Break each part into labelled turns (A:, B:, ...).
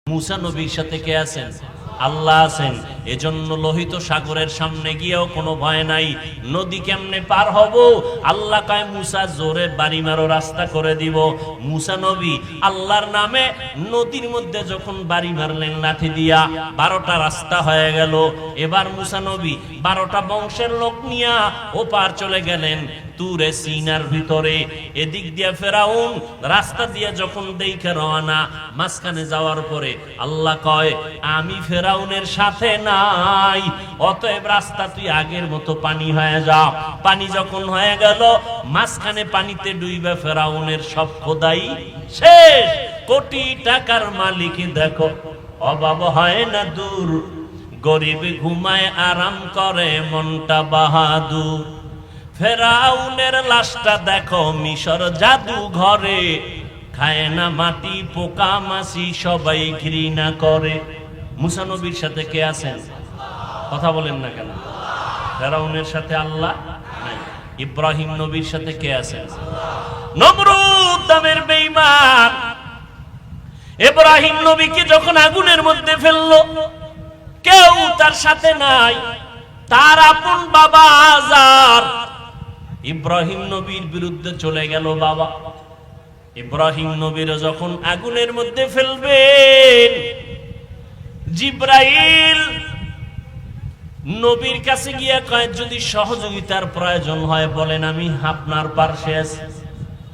A: মুসা নবীর সাথে কে আছেন? আল্লাহ আছেন। এজন্য লোহিত সাগরের সামনে গিয়েও কোনো ভয় নাই। নদী কেমনে পার হব? আল্লাহ কয় মুসা জোরে বাড়ি মারো, রাস্তা করে দিব। মুসা নবী আল্লাহর নামে নদীর মধ্যে যখন বাড়ি মারলেন লাঠি দিয়া, 12টা রাস্তা হয়ে গেল। এবার মুসা নবী 12টা বংশের লোক নিয়া ওপার চলে গেলেন তুরে সিনার ভিতরে। এদিক দিয়ে ফেরাউন রাস্তা দিয়ে যখন দেখে রওনা, মাঝখানে যাওয়ার পরে আল্লাহ কয় আমি ফেরাউনের সাথে নাই, অতএব রাস্তা তুই আগের মতো পানি হয়ে যা। পানি যখন হয়ে গেল, মাঝখানে পানিতে ডুইবে ফেরাউনের সব খোদাই শেষ। কোটি টাকার মালিক দেখো অভাব হয় না দূর, গরিব ঘুমায় আরাম করে মনটা বাহাদুর। ফেরাউনের লাশটা দেখো মিশর জাদু ঘরে, খায় না মাটি পোকা মাছি সবাই ঘৃণা করে। মুসা নবীর সাথে কে আছেন? কথা বলেন না কেন? ফেরাউনের সাথে আল্লাহ নাই। ইব্রাহিম নবীর সাথে কে আছেন? নমরুদ নামের বেঈমান ইব্রাহিম নবীকে যখন আগুনের মধ্যে ফেললো, কেউ তার সাথে নাই। তার আপন বাবা আজার ইব্রাহিম নবীর বিরুদ্ধে চলে গেল। বাবা ইব্রাহিম নবীর যখন আগুনের মধ্যে ফেলবেন, জিব্রাইল নবীর কাছে গিয়ে কয় যদি সহযোগিতার প্রয়োজন হয় বলেন, আমি আপনার পাশে আছি।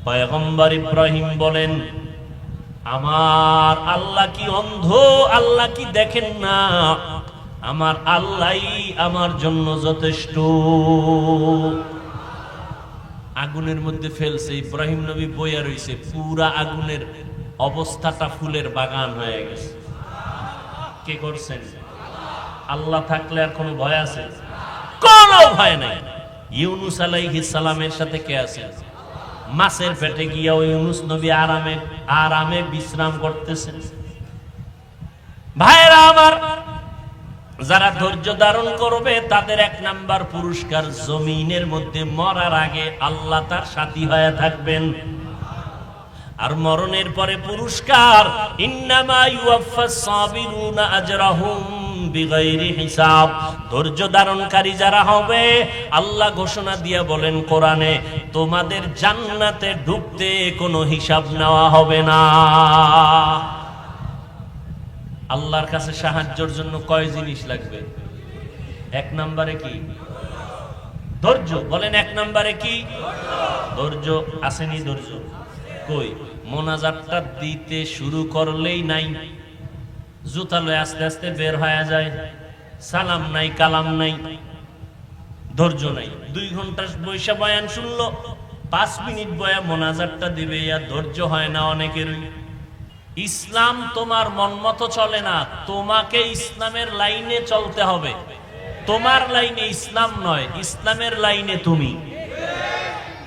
A: পয়গম্বর ইব্রাহিম বলেন আমার আল্লাহ কি অন্ধ? আল্লাহ কি দেখেন না? আমার আল্লাহই আমার জন্য যথেষ্ট। আগুনের মধ্যে ফেলছে, ইব্রাহিম নবী বইয়া রইছে, পুরা আগুনের অবস্থাটা ফুলের বাগান হয়ে গেছে। কে করছেন? আল্লাহ থাকলে আর কোনো ভয় আছে? কোনো ভয় নাই। ইউনুস আলাইহিস সালামের সাথে কে আছে? মাছের পেটে গিয়া ওই ইউনুস নবী আরামে বিশ্রাম করতেছেন। ভাইরা আমার, যারা ধৈর্য ধারণ করবে তাদের 1 নাম্বার পুরস্কার, জমিনের মধ্যে মরার আগে আল্লাহ তার সাথী হয়ে থাকবেন। আর মরণের পরে পুরস্কার, ইন্নামা ইউওয়াফাস সাবিরুনা আজরাহুম বিগাইরি হিসাব। ধৈর্য ধারণকারী যারা হবে, আল্লাহ ঘোষণা দিয়া বলেন কোরআনে, তোমাদের জান্নাতে ঢুকতে কোনো হিসাব নেওয়া হবে না। আল্লাহর কাছে সাহায্যের জন্য কয় জিনিস লাগবে? 1 নম্বরে কি? ধৈর্য। বলেন 1 নম্বরে কি? ধৈর্য। আসেনি ধৈর্য? কই? মোনাজাতটা দিতে শুরু করলেই নাই, জুতা লয়ে আস্তে আস্তে বের হয়ে যায়, সালাম নাই কালাম নাই, ধৈর্য নাই। 2 ঘন্টা বৈশা বয়ান শুনলো, 5 মিনিট বয়া মোনাজাতটা দিবে, আর ধৈর্য হয় না অনেকেরই। ইসলাম তোমার মন মতো চলে না, তোমাকে ইসলামের লাইনে চলতে হবে। তোমার লাইনে ইসলাম নয়, ইসলামের লাইনে তুমি।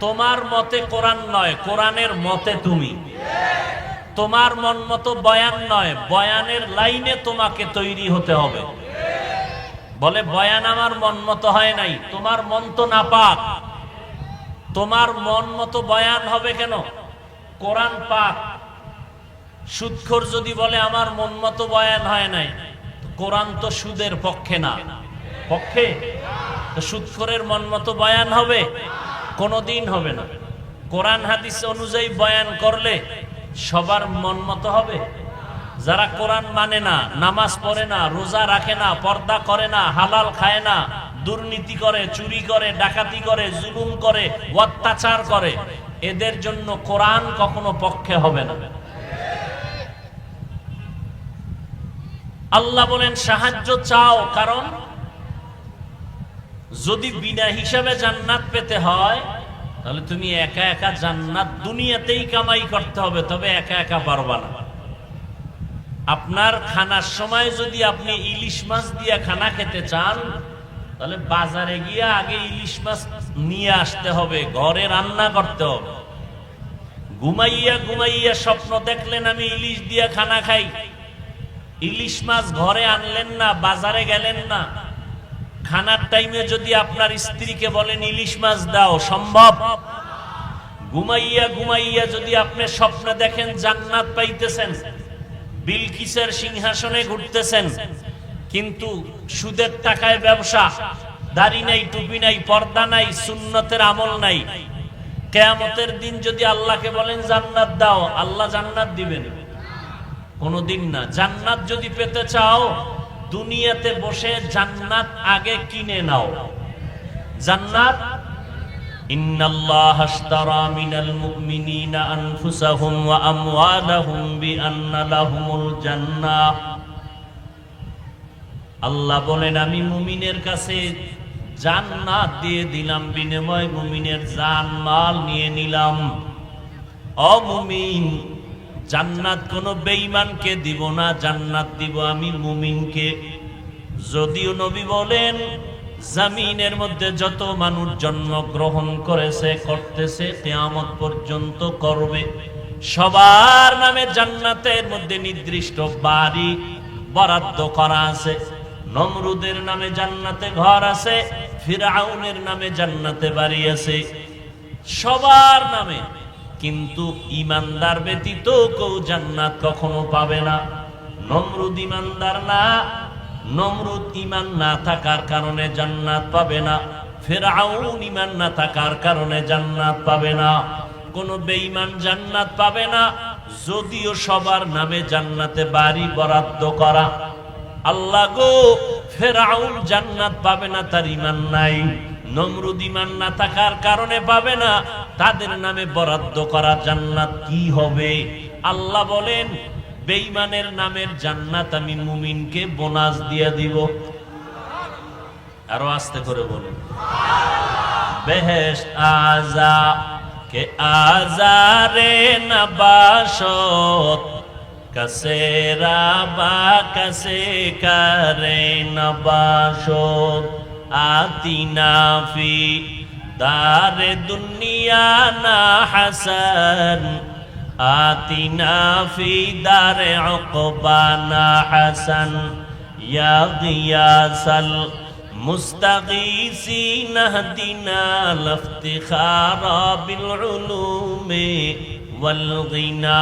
A: তোমার মতে কোরআন নয়, কোরআনের মতে তুমি। তোমার মন মতো বয়ান নয়, বয়ানের লাইনে তোমাকে তৈরি হতে হবে। বলে বয়ান আমার মন মতো হয় নাই, তোমার মন তো নাপাক। তোমার মন মতো বয়ান হবে কেন? কোরআন পাক। সুদখোর যদি বলে আমার মন মতো বয়ান হয় নাই, কোরআন তো সুদের পক্ষে না, পক্ষে। তো সুদখোরের মন মতো বয়ান হবে? কোনোদিন হবে না। কোরআন হাদিস অনুযায়ী বয়ান করলে সবার মন মতো হবে? যারা কোরআন মানে না, নামাজ পড়ে না, রোজা রাখে না, পর্দা করে না, হালাল খায় না, দুর্নীতি করে, চুরি করে, ডাকাতি করে, জুলুম করে, অত্যাচার করে, এদের জন্য কোরআন কখনো পক্ষে হবে না। আল্লাহ বলেন সাহায্য চাও, কারণ যদি বিনা হিসাবে জান্নাত পেতে হয় তাহলে তুমি একা একা জান্নাত দুনিয়াতেই কামাই করতে হবে, তবে একা একা পারবা না। আপনার খানার সময় যদি আপনি ইলিশ মাছ দিয়ে খানা খেতে চান, তাহলে বাজারে গিয়ে আগে ইলিশ মাছ নিয়ে আসতে হবে, ঘরে রান্না করতে হবে। ঘুমাইয়া ঘুমাইয়া স্বপ্ন দেখলেন আমি ইলিশ দিয়ে খানা খাই, ইলিশ মাছ ঘরে আনলেন না, বাজারে গেলেন না। খানার টাইমে যদি আপনার স্ত্রীকে বলেন ইলিশ মাছ দাও, সম্ভব? ঘুমাইয়া ঘুমাইয়া যদি আপনি স্বপ্নে দেখেন জান্নাত পাইতেছেন, বিলকিসের সিংহাসনে ঘুরতেছেন, কিন্তু সুদের টাকায় ব্যবসা, দাড়ি নাই, টুপি নাই, পর্দা নাই, সুন্নতের আমল নাই। কিয়ামতের দিন যদি আল্লাহকে বলেন জান্নাত দাও, আল্লাহ জান্নাত দিবেন? কোনদিন না। জান্নাত যদি পেতে চাও, দুনিয়াতে বসে জান্নাত আগে কিনে নাও। জান্নাত, ইন্নাল্লাহা আশতারা মিনাল মুমিনিনা আনফুসাহুম ওয়া আমওয়ালাহুম বিআন্না লাহুমুল জান্নাহ। আল্লাহ বলেন, আমি মুমিনের কাছে জান্নাত দিয়ে দিলাম, বিনিময় মুমিনের জান মাল নিয়ে নিলাম। ও মুমিন, জান্নাত কোন বেঈমানকে দিব না, জান্নাত দিব আমি মুমিনকে। যদিও নবী বলেন, জমিনের মধ্যে যত মানুষ জন্মগ্রহণ করেছে, করতেছে, কিয়ামত পর্যন্ত করবে, সবার নামে জান্নাতের মধ্যে নির্দিষ্ট বাড়ি বরাদ্দ করা আছে। নমরুদের নামে জান্নাতে ঘর আছে, ফিরআউনের নামে জান্নাতে বাড়ি আছে, সবার নামে। কিন্তু ইমানদার ব্যতীত কেউ জান্নাত কখনো পাবে না। নমরুদ ইমানদার না, নমরুদ ইমান না থাকার কারণে জান্নাত পাবে না। ফিরআউন ইমান না থাকার কারণে জান্নাত পাবে না। কোন বেঈমান জান্নাত পাবে না, যদিও সবার নামে জান্নাতে বাড়ি বরাদ্দ করা। আল্লাহ গো, ফিরআউন জান্নাত পাবে না, তার ঈমান নাই। নমরুদ ঈমান না থাকার কারণে পাবে না, তাদের নামে বরাদ্দ করা জান্নাত কি হবে? আল্লাহ বলেন, বেঈমানের নামের জান্নাত আমি মুমিনকে বোনাস দিয়ে দিব। আরো আস্তে করে বলুন, বেহেশত আযা কে আজারে নবাশত, কসে রাবা কসে করে নবাশত, আতিনা ফি দারে দুনিয়া না হাসান, আতিনা ফি দারে উকবা না হাসান, ইয়া গিয়াসাল মুস্তাগীসিন হদিনা লফতিখারা বিল উলুমি ওয়াল গিনা।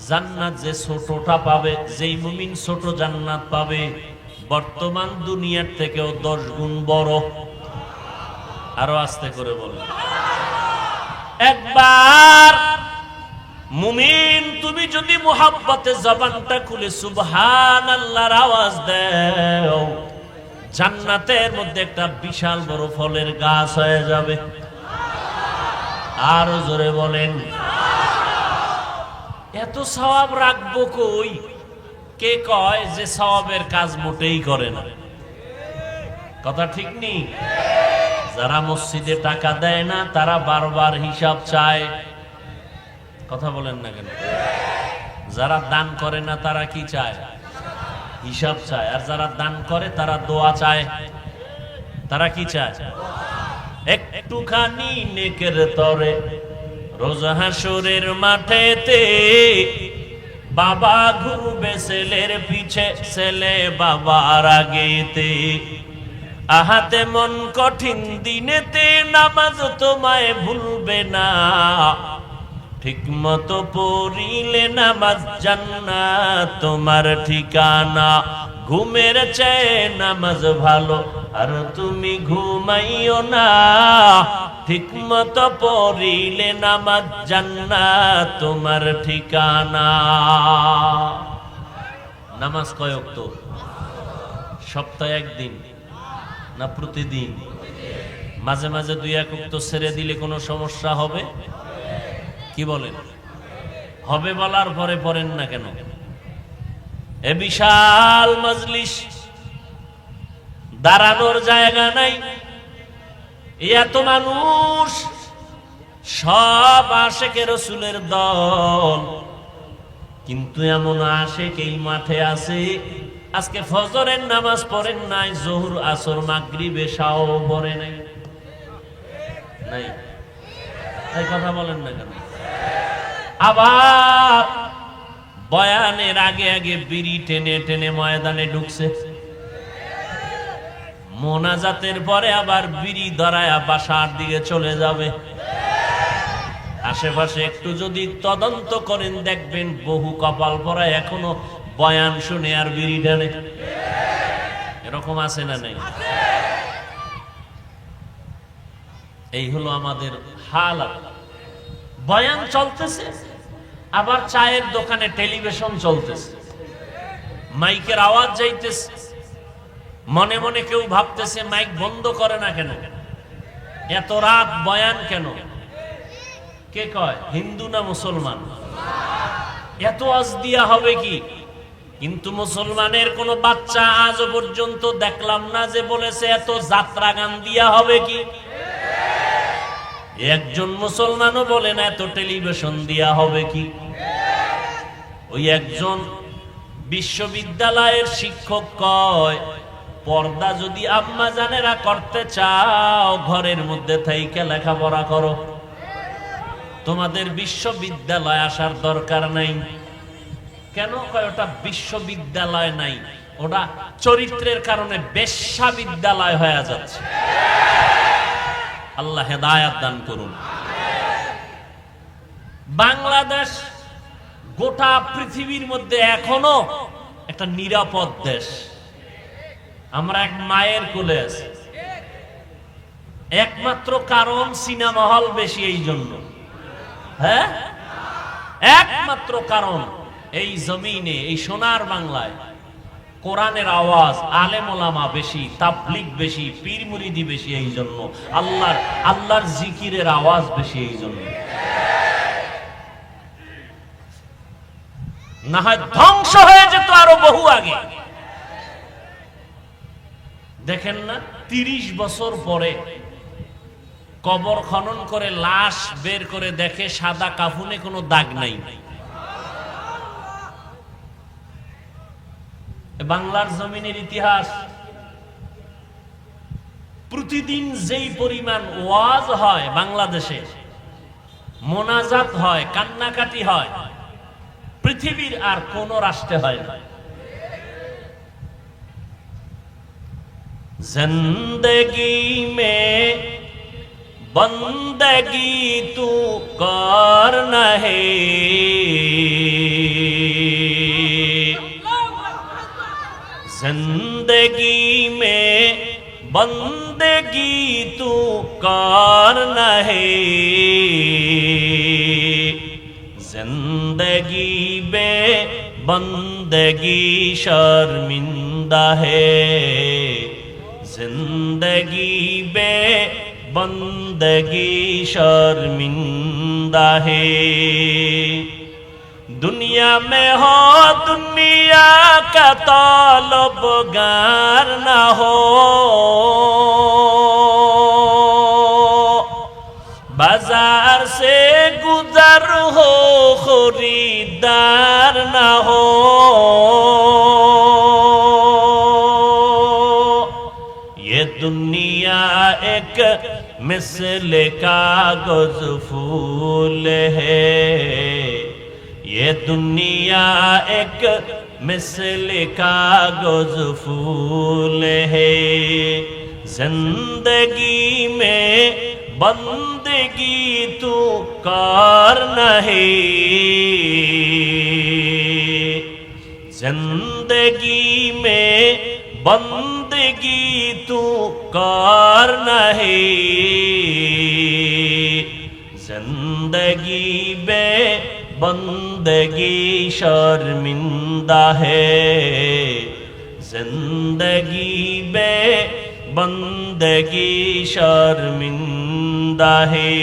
A: জান্নাত যে ছোটটা পাবে, যেই মুমিন ছোট জান্নাত পাবে, বর্তমান দুনিয়ার থেকেও 10 গুণ বড়। আরো আস্তে করে বলেন, একবার মুমিন তুমি যদি মুহাব্বতে জবানটা খুলে সুবহানাল্লাহর আওয়াজ দাও, জান্নাতের মধ্যে একটা বিশাল বড় ফলের গাছ হয়ে যাবে। আরো জোরে বলেন, এত সওয়াব রাখবো কই? কে কয় যে সওয়াবের কাজ মোটেই করে না? কথা ঠিক নেই? যারা মসজিদে টাকা দেয় না, তারা বারবার হিসাব চায়। কথা বলেন না কেন? যারা দান করে না, তারা কি চায়? হিসাব চায়। আর যারা দান করে, তারা দোয়া চায়। তারা কি চায়? একটুখানি নেকের তরে রোজ হাসরের মাঠেতে বাবা ঘুরবে ছেলের পিছে, ছেলে বাবার আগেতে। আহাতে মন কঠিন দিনেতে নামাজ তোমায় ভুলবে না, ঠিক মতো পড়িলে নামাজ জান্নাত তোমার ঠিকানা। ঘুমের চেয়ে নামাজ ভালো, আর তুমি ঘুমাইও না, ঠিক মতো পড়িলে নামাজ জান্নাত তোমার ঠিকানা। নামাজ কয় ওয়াক্ত? সপ্তাহে একদিন না প্রতিদিন? মাঝে মাঝে 2-1 ওয়াক্ত ছেড়ে দিলে কোনো সমস্যা হবে? কি বলেন? হবে বলার পরে পড়েন না কেন? এ বিশাল মজলিস, দাঁড়ানোর জায়গা নাই, এত মানুষ, সব আশেকে রসুলের দল, কিন্তু এমন আশেক এই মাঠে আছে আজকে ফজরের নামাজ পড়েন নাই, জোহর আসর মাগরিব এশাও পড়ে নাই। নাই? এই কথা বলেন না কেন? আবার বয়ানের আগে আগে বিড়ি টেনে টেনে ময়দানে ঢুকছে, মোনাজাতের পরে আবার বিড়ি ধরায়া বাসার দিকে চলে যাবে। আশেপাশে একটু যদি তদন্ত করেন দেখবেন বহু কপাল পরা এখনো বয়ান শুনে আর বিড়ি টানে। এরকম আছে না নাই? এই হলো আমাদের হালাত। বয়ান চলতেছে, আবার চায়ের দোকানে টেলিভিশন চলতেছে, মাইকের আওয়াজ যাইতেছে। মনে মনে কেউ ভাবতেছে মাইক বন্ধ করে না কেন, এত রাত বয়ান কেন? কে কয়? হিন্দু না মুসলমান? এত আজ দিয়া হবে কি? কিন্তু মুসলমানের কোন বাচ্চা আজও পর্যন্ত দেখলাম না যে বলেছে এত যাত্রা গান দিয়া হবে কি। একজন মুসলমানও বলে না এত টেলিভিশন দিয়া হবে কি। ওই একজন বিশ্ববিদ্যালয়ের শিক্ষক কয়, পর্দা যদি আম্মা জানেরা করতে চাও ঘরের মধ্যে থেকে লেখাপড়া করো, তোমাদের বিশ্ববিদ্যালয় আসার দরকার নাই। কেন কয়? ওটা বিশ্ববিদ্যালয় নাই, ওটা চরিত্রের কারণে বেশ্যা বিদ্যালয় হয়ে যাচ্ছে। আল্লাহ হেদায়াত দান করুন। বাংলাদেশ গোটা পৃথিবীর মধ্যে এখনো একটা নিরাপদ দেশ। আমরা এক মায়ের কোলে আছি, একমাত্র কারণ সিনেমা হল বেশি, এই জন্য। হ্যাঁ, একমাত্র কারণ এই জমিনে, এই সোনার বাংলায় কোরআনের আওয়াজ, আলেম ওলামা বেশি, তাবলীগ বেশি, পীর মুরিদি বেশি, এই জন্য। আল্লাহর জিকিরের আওয়াজ বেশি, এই জন্য। না হয় ধ্বংস হয়ে যেত আরো বহু আগে। দেখেন না, ৩০ বছর পরে কবর খনন করে লাশ বের করে দেখে সাদা কাফনে কোনো দাগ নাই। বাংলার জমিনের ইতিহাস। প্রতিদিন যেই পরিমাণ ওয়াজ হয় বাংলাদেশে, মোনাজাত হয়, কান্নাকাটি হয়, পৃথিবীর আর কোন রাষ্ট্রে হয় না। জিন্দগি মে বন্দগি তু করনা হে, जिंदगी में बंदगी तू करना है, जिंदगी में बंदगी शर्मिंदा है, जिंदगी में बंदगी शर्मिंदा है। दुनिया में हो दुनिया का तलबगार ना हो, बाजार से गुजर हो खरीदार ना हो, ये दुनिया एक मिसल कागज फूल है, ये दुनिया एक मिसल कागज फूल है, जिंदगी में बंदगी तू करना है, जिंदगी में बंदगी तू करना है, जिंदगी में बंदगी शर्मिंदा है, जिंदगी में बंदगी शर्मिंदा है,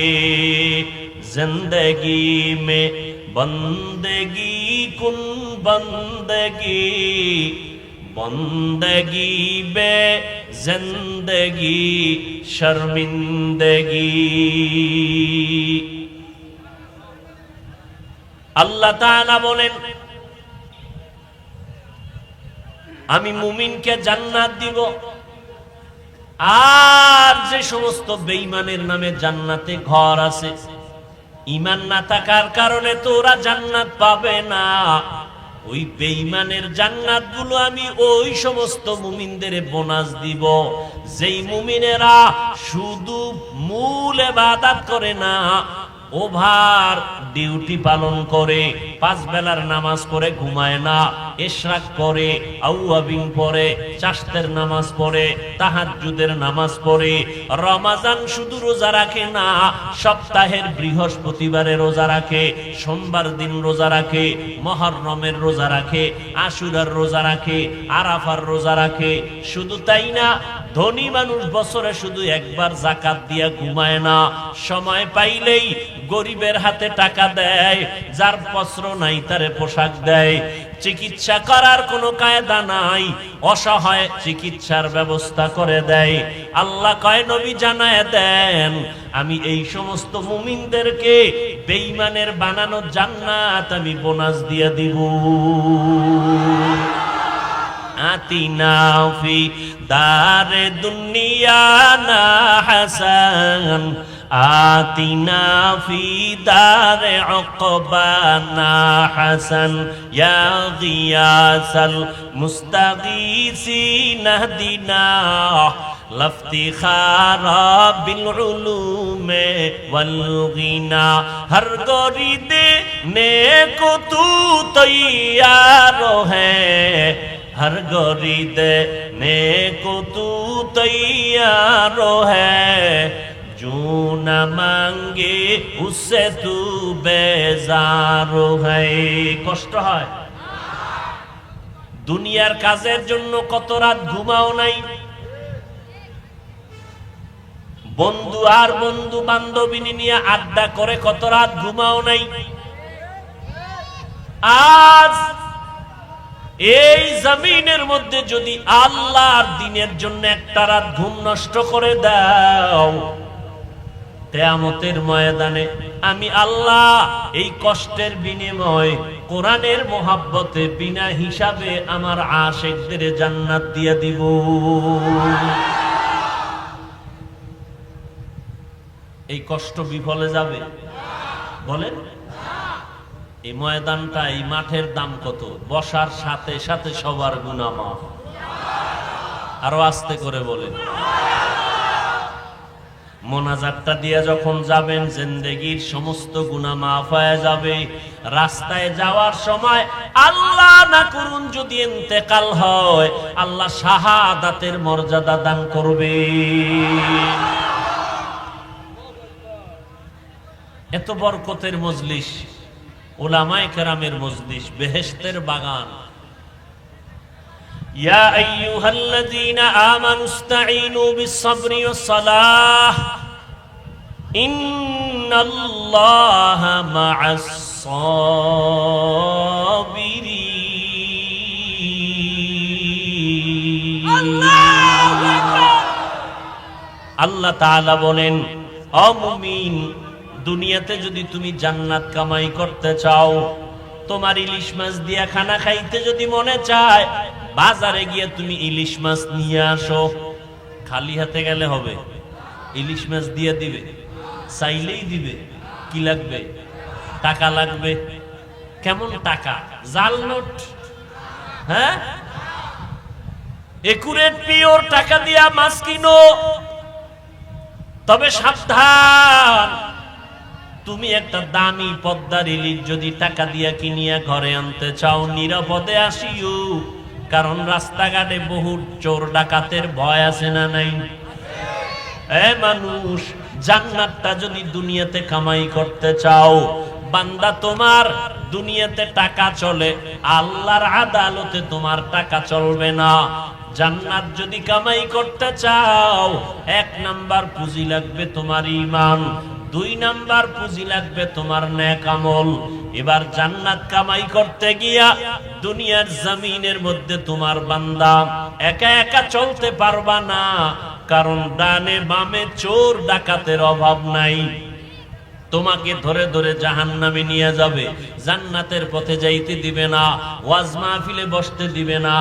A: जिंदगी में बंदगी कुन बंदगी, बंदगी बे जिंदगी शर्मिंदगी। আল্লাহ তাআলা বলেন, আমি মুমিনকে জান্নাত দিব, আর যে সমস্ত বেঈমানের নামে জান্নাতে ঘর আছে, ঈমান না থাকার কারণে তো ওরা জান্নাত পাবে না। ওই বেঈমানের জান্নাতগুলো আমি ওই সমস্ত মুমিনদের বোনাস দিব, যেই মুমিনেরা শুধু মূল ইবাদত করে না, ওভার ডিউটি পালন করে, 5 বেলার নামাজ পড়ে ঘুমায় না, ইশরাক পড়ে, আউয়াবিন পড়ে, চাশতের নামাজ পড়ে, তাহাজ্জুদের নামাজ পড়ে, রমাজান শুধু রোজা রাখে না, সপ্তাহের বৃহস্পতিবারে রোজা রাখে, সোমবার দিন রোজা রাখে, মুহররমের রোজা রাখে, আশুরার রোজা রাখে, আরাফার রোজা রাখে। শুধু তাই না, ধনী মানুষ বছরে শুধু একবার যাকাত দিয়া ঘুমায় না, সময় পাইলেই গরিবের হাতে টাকা দেয়, যার বস্ত্র নাই তারে পোশাক দেয়। চিকিৎসা করার কোনো কায়দা নাই, অসহায় চিকিৎসার ব্যবস্থা করে দেয়। আল্লাহ কয়, নবী জানায় দেন, আমি এই সমস্ত মুমিনদেরকে বেঈমানের বানানো জান্নাত আমি বোনাস দিয়ে দিব। আতিনা ফি দারে দুনিয়া না হাসান, আতিনা ফি দারে উকবানা হাসান, ইয়া গিয়াসাল মুস্তাগীসিন হদিনা লফতিখারা বিল উলুমে ওয়াল গিনা। হর গরিদে নেকো তু তৈয়ার হ্যায়, हर गरीद नेको तू तैयार है, जो न मांगे उससे तू बेजार है। কষ্ট হয়, দুনিয়ার কাজের জন্য কত রাত ঘুমাও নাই, বন্ধু আর বন্ধু বান্ধবী নিয়ে আড্ডা করে কত রাত ঘুমাও নাই। আজ এই জমিনের মধ্যে যদি আল্লাহর দ্বীনের জন্য একটা রাত ঘুম নষ্ট করে দাও, কিয়ামতের ময়দানে আমি আল্লাহ এই কষ্টের বিনিময় কোরআনের মোহাব্বতে বিনা হিসাবে আমার আশিকদের জান্নাত দিয়ে দিব। এই কষ্ট বিফলে যাবে? বলেন, এই ময়দানটা, এই মাঠের দাম কত? বসার সাথে সাথে সবার গুনাহ মাফ। আরো আস্তে করে বলেন। মোনাজাতটা দিয়ে যখন যাবেন, জিন্দেগীর সমস্ত গুনাহ মাফ হয়ে যাবে। রাস্তায় যাওয়ার সময় আল্লাহ না করুন যদি ইন্তেকাল হয়, আল্লাহ শাহাদাতের মর্যাদা দান করবে। এত বরকতের মজলিস, উলামায়ে কেরামের মজলিস, বেহেশতের বাগান। ইয়া আইয়ুহাল্লাযীনা আমানুস্তাঈনু বিস-সাবরি ওয়াস-সালাহ ইন্নাল্লাহা মা'আস-সাবিরিন। আল্লাহু আকবার। আল্লাহ তাআলা বলেন, ও মুমিন, দুনিয়াতে যদি তুমি জান্নাত কামাই করতে চাও, তোমার ইলিশ মাছ দিয়া খানা খাইতে যদি মনে চায়, বাজারে গিয়ে তুমি ইলিশ মাছ নিয়ে আসো। খালি হাতে গেলে হবে? ইলিশ মাছ দিয়ে দিবে? চাইলেই দিবে? কি লাগবে? টাকা লাগবে। কেমন টাকা? জাল নোট? হ্যাঁ, একুরেট পিওর টাকা দিয়া মাছ কিনো। তবে সাবধান, তুমি একটা দামি পদ্মার ইলিশ যদি টাকা দিয়া কিনিয়া ঘরে আনতে চাও, নিরাপদে আসিও, কারণ রাস্তাঘাটে বহু চোর ডাকাতের ভয় আছে না নাই? এ মানুষ, জান্নাতটা যদি দুনিয়াতে কামাই করতে চাও, বান্দা তোমার দুনিয়াতে টাকা চলে, আল্লাহর আদালতে তোমার টাকা চলবে না। জান্নাত যদি কামাই করতে চাও, 1 নাম্বার পুঁজি লাগবে তোমার ঈমান, 2 নাম্বার পুঁজি লাগবে তোমার নেক আমল। এবার জান্নাত কামাই করতে গিয়া দুনিয়ার জমিনের মধ্যে তোমার বান্দা একা একা চলতে পারবা না, কারণ ডানে বামে চোর ডাকাতের অভাব নাই। তোমাকে ধরে ধরে জাহান্নামে নিয়ে যাবে। জান্নাতের পথে যাইতে দিবে না, ওয়াজ মাহফিলে বসতে দিবে না,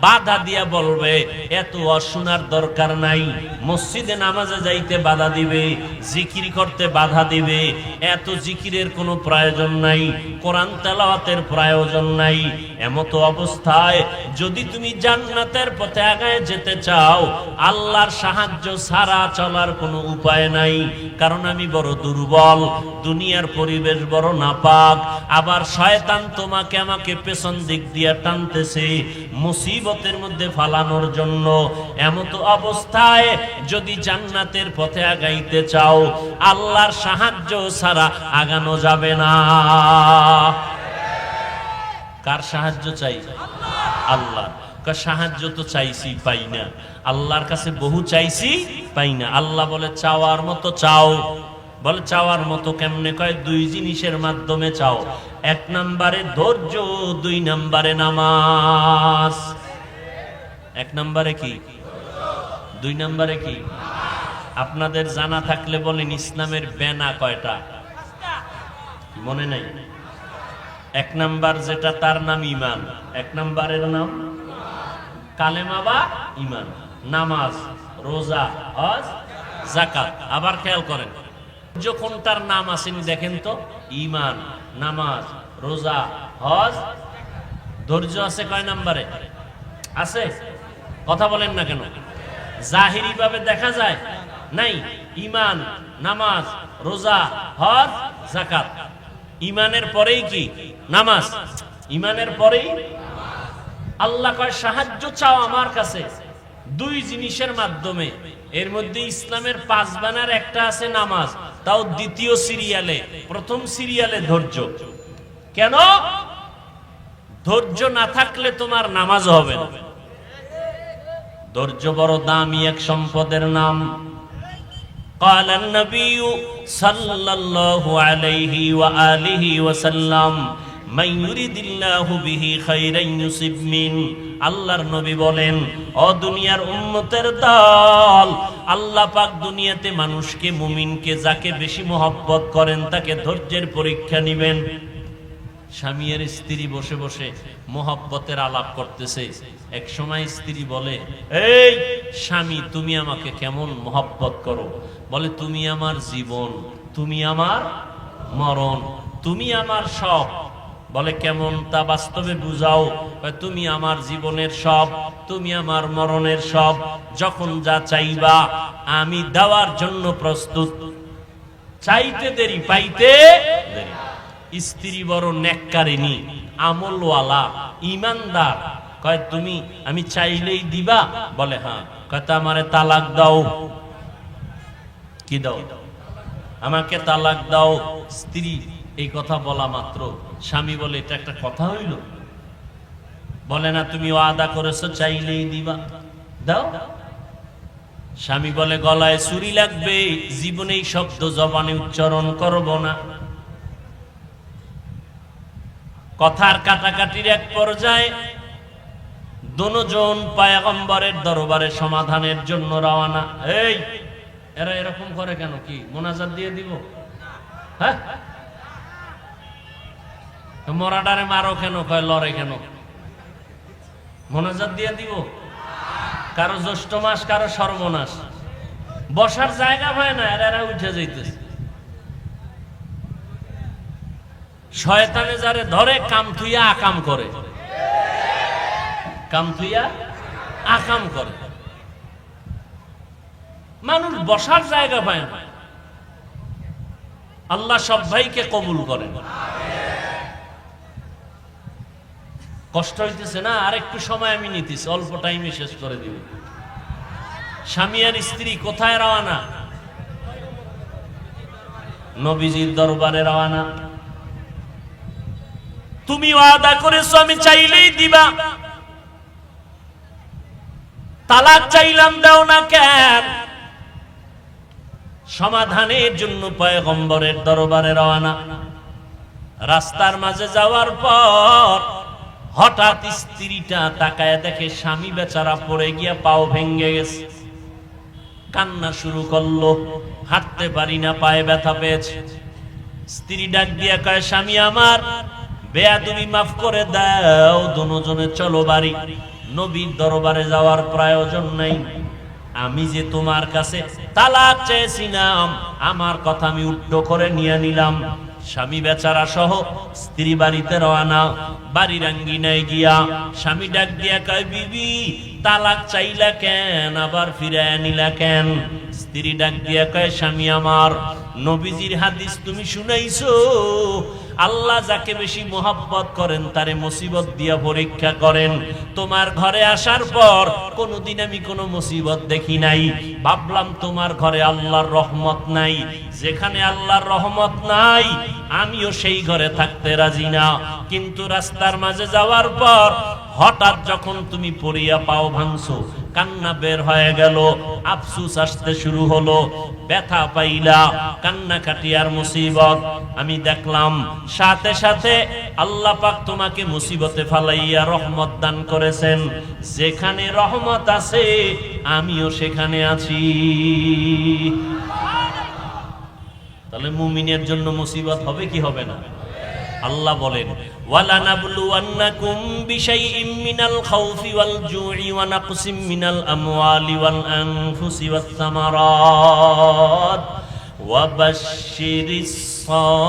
A: বাধা দিয়া বলবে এত শোনার দরকার নাই, মসজিদে নামাজে যাইতে বাধা দিবে, জিকির করতে বাধা দিবে, এত জিকিরের কোনো প্রয়োজন নাই, কোরআন তেলাওয়াতের প্রয়োজন নাই। এমতো অবস্থায় যদি তুমি জান্নাতের পথে আগায় যেতে চাও, আল্লাহর সাহায্য ছাড়া চলার কোনো উপায় নাই। কারণ আমি বড় দুর্বল, দুনিয়ার পরিবেশ বড় নাপাক, আবার শয়তান তোমাকে আমাকে পেছন দিক দিয়ে টানতেছে মুসিবতের মধ্যে ফালানোর জন্য। এমতো অবস্থায় যদি জান্নাতের পথে আগাইতে চাও, আল্লাহর সাহায্য ছাড়া আগানো যাবে না। কার সাহায্য চাই? আল্লাহ। সাহায্য তো চাইছি পাই না, আল্লাহর কাছে বহু চাইছি পাই না। আল্লাহ বলে চাওয়ার মতো চাও। বলে চাওয়ার মতো কেমনে? কয় দুই জিনিসের মাধ্যমে চাও। এক নম্বরে ধৈর্য, দুই নম্বরে নামাজ। এক নম্বরে কি? দুই নম্বরে কি? আপনাদের জানা থাকলে বলেন ইসলামের বেনা কয়টা? মনে নাই? এক নাম্বার যেটা তার নাম ইমান। এক নাম্বারের নাম কালেমা বা ইমান। নামাজ, রোজা, হজ, যাকাত। আবার খেয়াল করেন যখন তার নাম আসেনি দেখেন তো, ইমান, নামাজ, রোজা, হজ। ধৈর্য আছে কয় নাম্বারে? আছে? কথা বলেন না কেন? জাহিরি ভাবে দেখা যায় নাই। ইমান, নামাজ, রোজা, হজ, যাকাত। ইমানের পরেই কি? নামাজ। ইমানের পরেই আল্লাহ কয় সাহায্য চাও আমার কাছে দুই জিনিসের মাধ্যমে। এর মধ্যে ইসলামের 5 বানার একটা আছে নামাজ, তাও দ্বিতীয় সিরিয়ালে। প্রথম সিরিয়ালে ধৈর্য। কেন? ধৈর্য না থাকলে তোমার নামাজ হবে না। ধৈর্য বড় দামি এক সম্পদের নাম। قال النبي صلى الله عليه وآله وسلم من يريد الله به خيرا يصب منه। আল্লাহর নবী বলেন, ও দুনিয়ার উম্মতের দল, আল্লাহ পাক দুনিয়াতে মানুষকে, মুমিনকে যাকে বেশি মহব্বত করেন তাকে ধৈর্যের পরীক্ষা নেবেন। স্বামী আর স্ত্রী বসে বসে মহব্বতের আলাপ করতেছে। এক সময় স্ত্রী বলে, এই স্বামী তুমি আমাকে কেমন মহব্বত করো? বলে তুমি আমার জীবন, তুমি আমার মরণ, তুমি আমার সব। বলে কেমন তা বাস্তবে বুঝাও? তুমি আমার জীবনের সব, তুমি আমার মরণের সব। যখন যা চাইবা আমি দেওয়ার জন্য প্রস্তুত। চাইতে দেরি পাইতে দেরি। স্ত্রী বড় নেককারিনী, আমলওয়ালা, ইমানদার। কয় তুমি আমি চাইলেই দিবা? বলে হ্যাঁ। কয় তা আমারে তালাক দাও। কি দাও? আমাকে তালাক দাও। স্ত্রী এই কথা বলা মাত্র স্বামী বলে এটা একটা কথা হইল? বলে না তুমি ওয়াদা করেছো চাইলেই দিবা, দাও। স্বামী বলে গলায় ছুরি লাগবে, জীবনে এই শব্দ জবানে উচ্চারণ করব না। কথার কাটাকাটির এক পর্যায়ে দুজন পয়গম্বরের দরবারে সমাধানের জন্য রওনা। এই এরা এরকম করে কেন? কি মোনাজাত দিয়ে দিব? হ্যাঁ, মরাডারে মারো কেন? কয় লড়ে কেন? মোনাজাত দিয়ে দিব? কারো জ্যৈষ্ঠ মাস, কারো সর্বনাশ, বসার জায়গা হয় না, এরা উঠে যাইতেছে। শয়তানে যারে ধরে কাম থুইয়া আকাম করে, কাম থুইয়া আকাম করে। মানুষ বসার জায়গা পায় না। আল্লাহ সব ভাইকে কবুল করেন। কষ্ট হইতেছে না? আর একটু সময় আমি নিতেছি, অল্প টাইমে শেষ করে দিব। স্বামী আর স্ত্রী কোথায় রওনা? নবীজির দরবারে রওনা। তুমি ওয়াদা করেছো আমি চাইলেই দিবা, তালাক চাইলাম দাও না কেন? সমাধানের জন্য পয়গম্বরের দরবারে রওনা। রাস্তার মাঝে যাওয়ার পর হঠাৎ স্ত্রীটা তাকায় দেখে স্বামী বেচারা পড়ে গিয়া পাও ভেঙে গেছে। কান্না শুরু করলো, হাঁটতে পারি না, পায়ে ব্যথা পেয়েছে। স্ত্রী ডাক দিয়া কয়, স্বামী আমার বেয়াদবি মাফ করে দাও, দুজনে চলো বাড়ি। নবীর দরবারে যাওয়ার প্রয়োজন নাই। আমি যে তোমার কাছে তালাক চেয়েছিলাম, আমার কথা আমি উল্টো করে নিয়ে নিলাম। স্বামী বেচারা সহ স্ত্রী বাড়িতে রওনা। বাড়ির আঙ্গিনায় গিয়া স্বামী ডাক দিয়া কয়, বিবি তালাক চাইলা কেন, আবার ফিরায় নিলা কেন? স্ত্রী ডাক দিয়া কয়, স্বামী আমার, নবীজির হাদিস তুমি শুনাইছো, আল্লাহ যাকে বেশি মোহাব্বত করেন তারে মুসিবত দিয়া পরীক্ষা করেন। তোমার ঘরে আসার পর কোনোদিন আমি কোনো মুসিবত দেখি নাই। ভাবলাম তোমার ঘরে আল্লাহর রহমত নাই। যেখানে আল্লাহর রহমত নাই আমিও সেই ঘরে থাকতে রাজি না। কিন্তু রাস্তার মাঝে যাওয়ার পর হঠাৎ যখন তুমি পড়িয়া পাও ভাঙছো, কান্না বের হয়ে গেল, আফসুস আসতে শুরু হলো, ব্যথা পাইলা, কান্নাকাটি আর মুসিবত। আমি দেখলাম সাথে সাথে আল্লাহ পাক তোমাকে মুসিবতে ফালাইয়া রহমত দান করেছেন। যেখানে রহমত আছে আমিও সেখানে আছি। তাহলে মুমিনের জন্য মুসিবত হবে কি হবে না? আল্লাহ বলেন, ওয়ালানাবলুওয়ান্নাকুম বিশাইইম মিনাল খাউফি ওয়াল জুই ওয়া নাকসিম মিনাল আমওয়ালি ওয়াল আনফুসি ওয়াস সামারাত ওয়া বাশশিরিস সাবিরিন।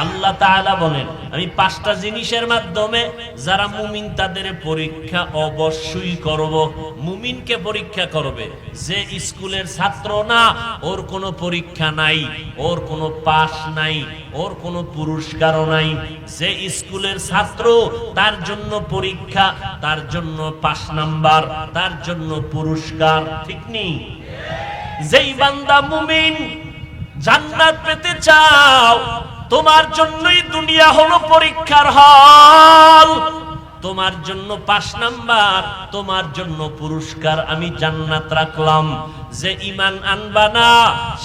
A: আল্লাহ তাআলা বলেন, আমি 5টা জিনিসের মাধ্যমে যারা মুমিন তাদের পরীক্ষা অবশ্যই করব। মুমিনকে পরীক্ষা করবে। যে স্কুলের ছাত্র না, ওর কোনো পরীক্ষা নাই, ওর কোনো পাস নাই, ওর কোনো পুরস্কারও নাই। যে স্কুলের ছাত্র তার জন্য পরীক্ষা, তার জন্য 5 নাম্বার, তার জন্য পুরস্কার, ঠিক নেই? যেই বান্দা মুমিন জান্নাত পেতে চাও, তোমার জন্যই দুনিয়া হলো পরীক্ষার হল। তোমার জন্য 5 নাম্বার, তোমার জন্য পুরস্কার, আমি জান্নাত রাখলাম। যে ঈমান আনবা না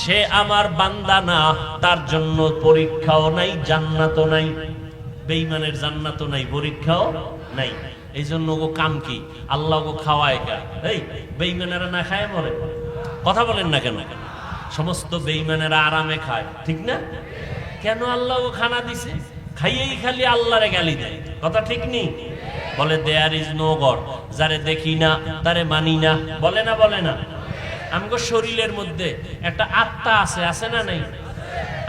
A: সে আমার বান্দা না, তার জন্য পরীক্ষাও নাই, জান্নাতও নাই। বেঈমানের জান্নাতও নাই, পরীক্ষাও নাই। এই জন্য গো কাম কি? আল্লাহ গো খাওয়ায় কা? এই বেঈমানেরা না খায় মরে? কথা বলেন না কেন? সমস্ত বেঈমানেরা আরামে খায়, ঠিক না? কেন আল্লাহ খানা দিছে? খাইয়েই খালি আল্লাহরে গালি দেয়, কথা ঠিক নেই? বলে দেয়ার ইজ নো গড, যারে দেখি না তারে মানি না, বলে না? বলে না? আমগো শরীরের মধ্যে একটা আত্মা আছে, আছে না নাই?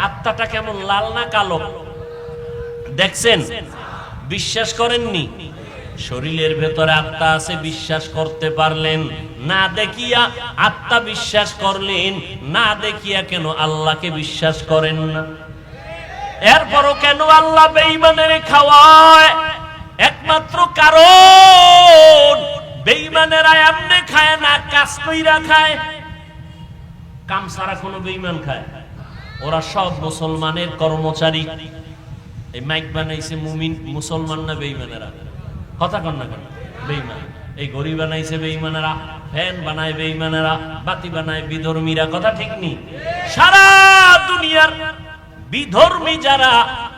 A: আত্মাটা কেমন, লাল না কালো? দেখছেন? বিশ্বাস করেননি? শরীরের ভেতরে আত্মা আছে, বিশ্বাস করতে পারলেন না? দেখিয়া আত্মা বিশ্বাস করলেন না, দেখিয়া কেন আল্লাহকে বিশ্বাস করেন না? এরপরও কেন আল্লাহ বেঈমানের খাওয়ায়? একমাত্র কারণ বেঈমানেরা এমনি খায় না, কাজ কইরা খায়। কাম ছাড়া কোনো বেঈমান খায়? ওরা সব মুসলমানের কর্মচারী। এই মাইক বানাইছে মুমিন, মুসলমান না বেঈমানেরা? কথা কন না কেন? বেঈমান। এই ঘড়ি বানাইছে বেঈমানেরা, ফ্যান বানায় বেঈমানেরা, বাতি বানায় বিধর্মীরা, কথা ঠিক নেই? সারা দুনিয়ার বিধর্মী যারা,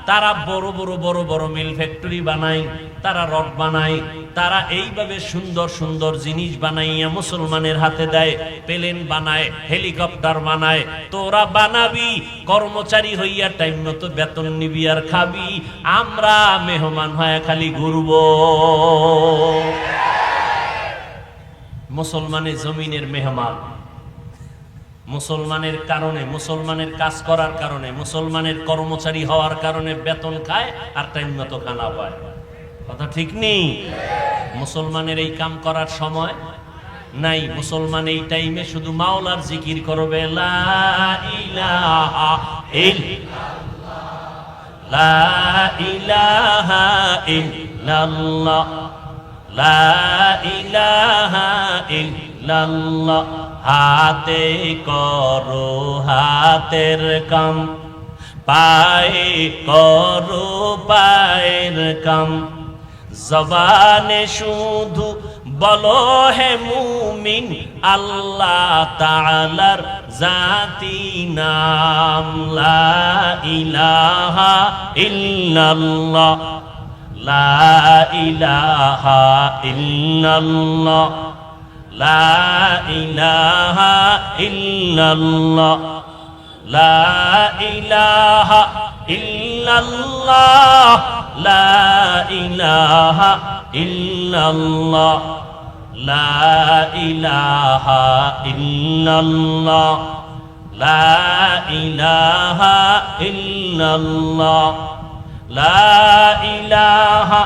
A: তারা বড় বড় বড় বড় মিল ফ্যাক্টরি বানায়, তারা রড বানায়, তারা এইভাবে সুন্দর সুন্দর জিনিস বানাইয়া মুসলমানের হাতে দেয়। প্লেন বানায়, হেলিকপ্টার বানায়। তোরা বানাবি, কর্মচারী হইয়া টাইম মতো বেতন নিবি আর খাবি। আমরা মেহমান হয়ে খালি ঘুরব। মুসলমানের জমিনের মেহমান, মুসলমানের কারণে, মুসলমানের কাজ করার কারণে, মুসলমানের কর্মচারী হওয়ার কারণে বেতন খায় আর টাইম মতো খানা পায়, কথা ঠিক নেই? মুসলমানের এই কাম করার সময় নাই। মুসলমান এই টাইমে শুধু মাওলার জিকির করবে, লা ইলাহা ইল্লাল্লাহ, লা ইলাহা ইল্লাল্লাহ, লা ইলাহা ইল্লাল্লাহ। হাতে করো হাতের কাম, পায়ে করো পায়ের কাম। জবানে শুধু বলো হে মুমিন, আল্লাহ তাআলার জাতি নাম। লা ইলাহা ইল্লাল্লাহ, লা ইলাহা ইল্লাল্লাহ, লা ইলাহা ইল্লাল্লাহ, লা ইলাহা ইল্লাল্লাহ, লা ইলাহা ইল্লাল্লাহ, লা ইলাহা ইল্লাল্লাহ, লা ইলাহা ইল্লাল্লাহ, লা ইলাহা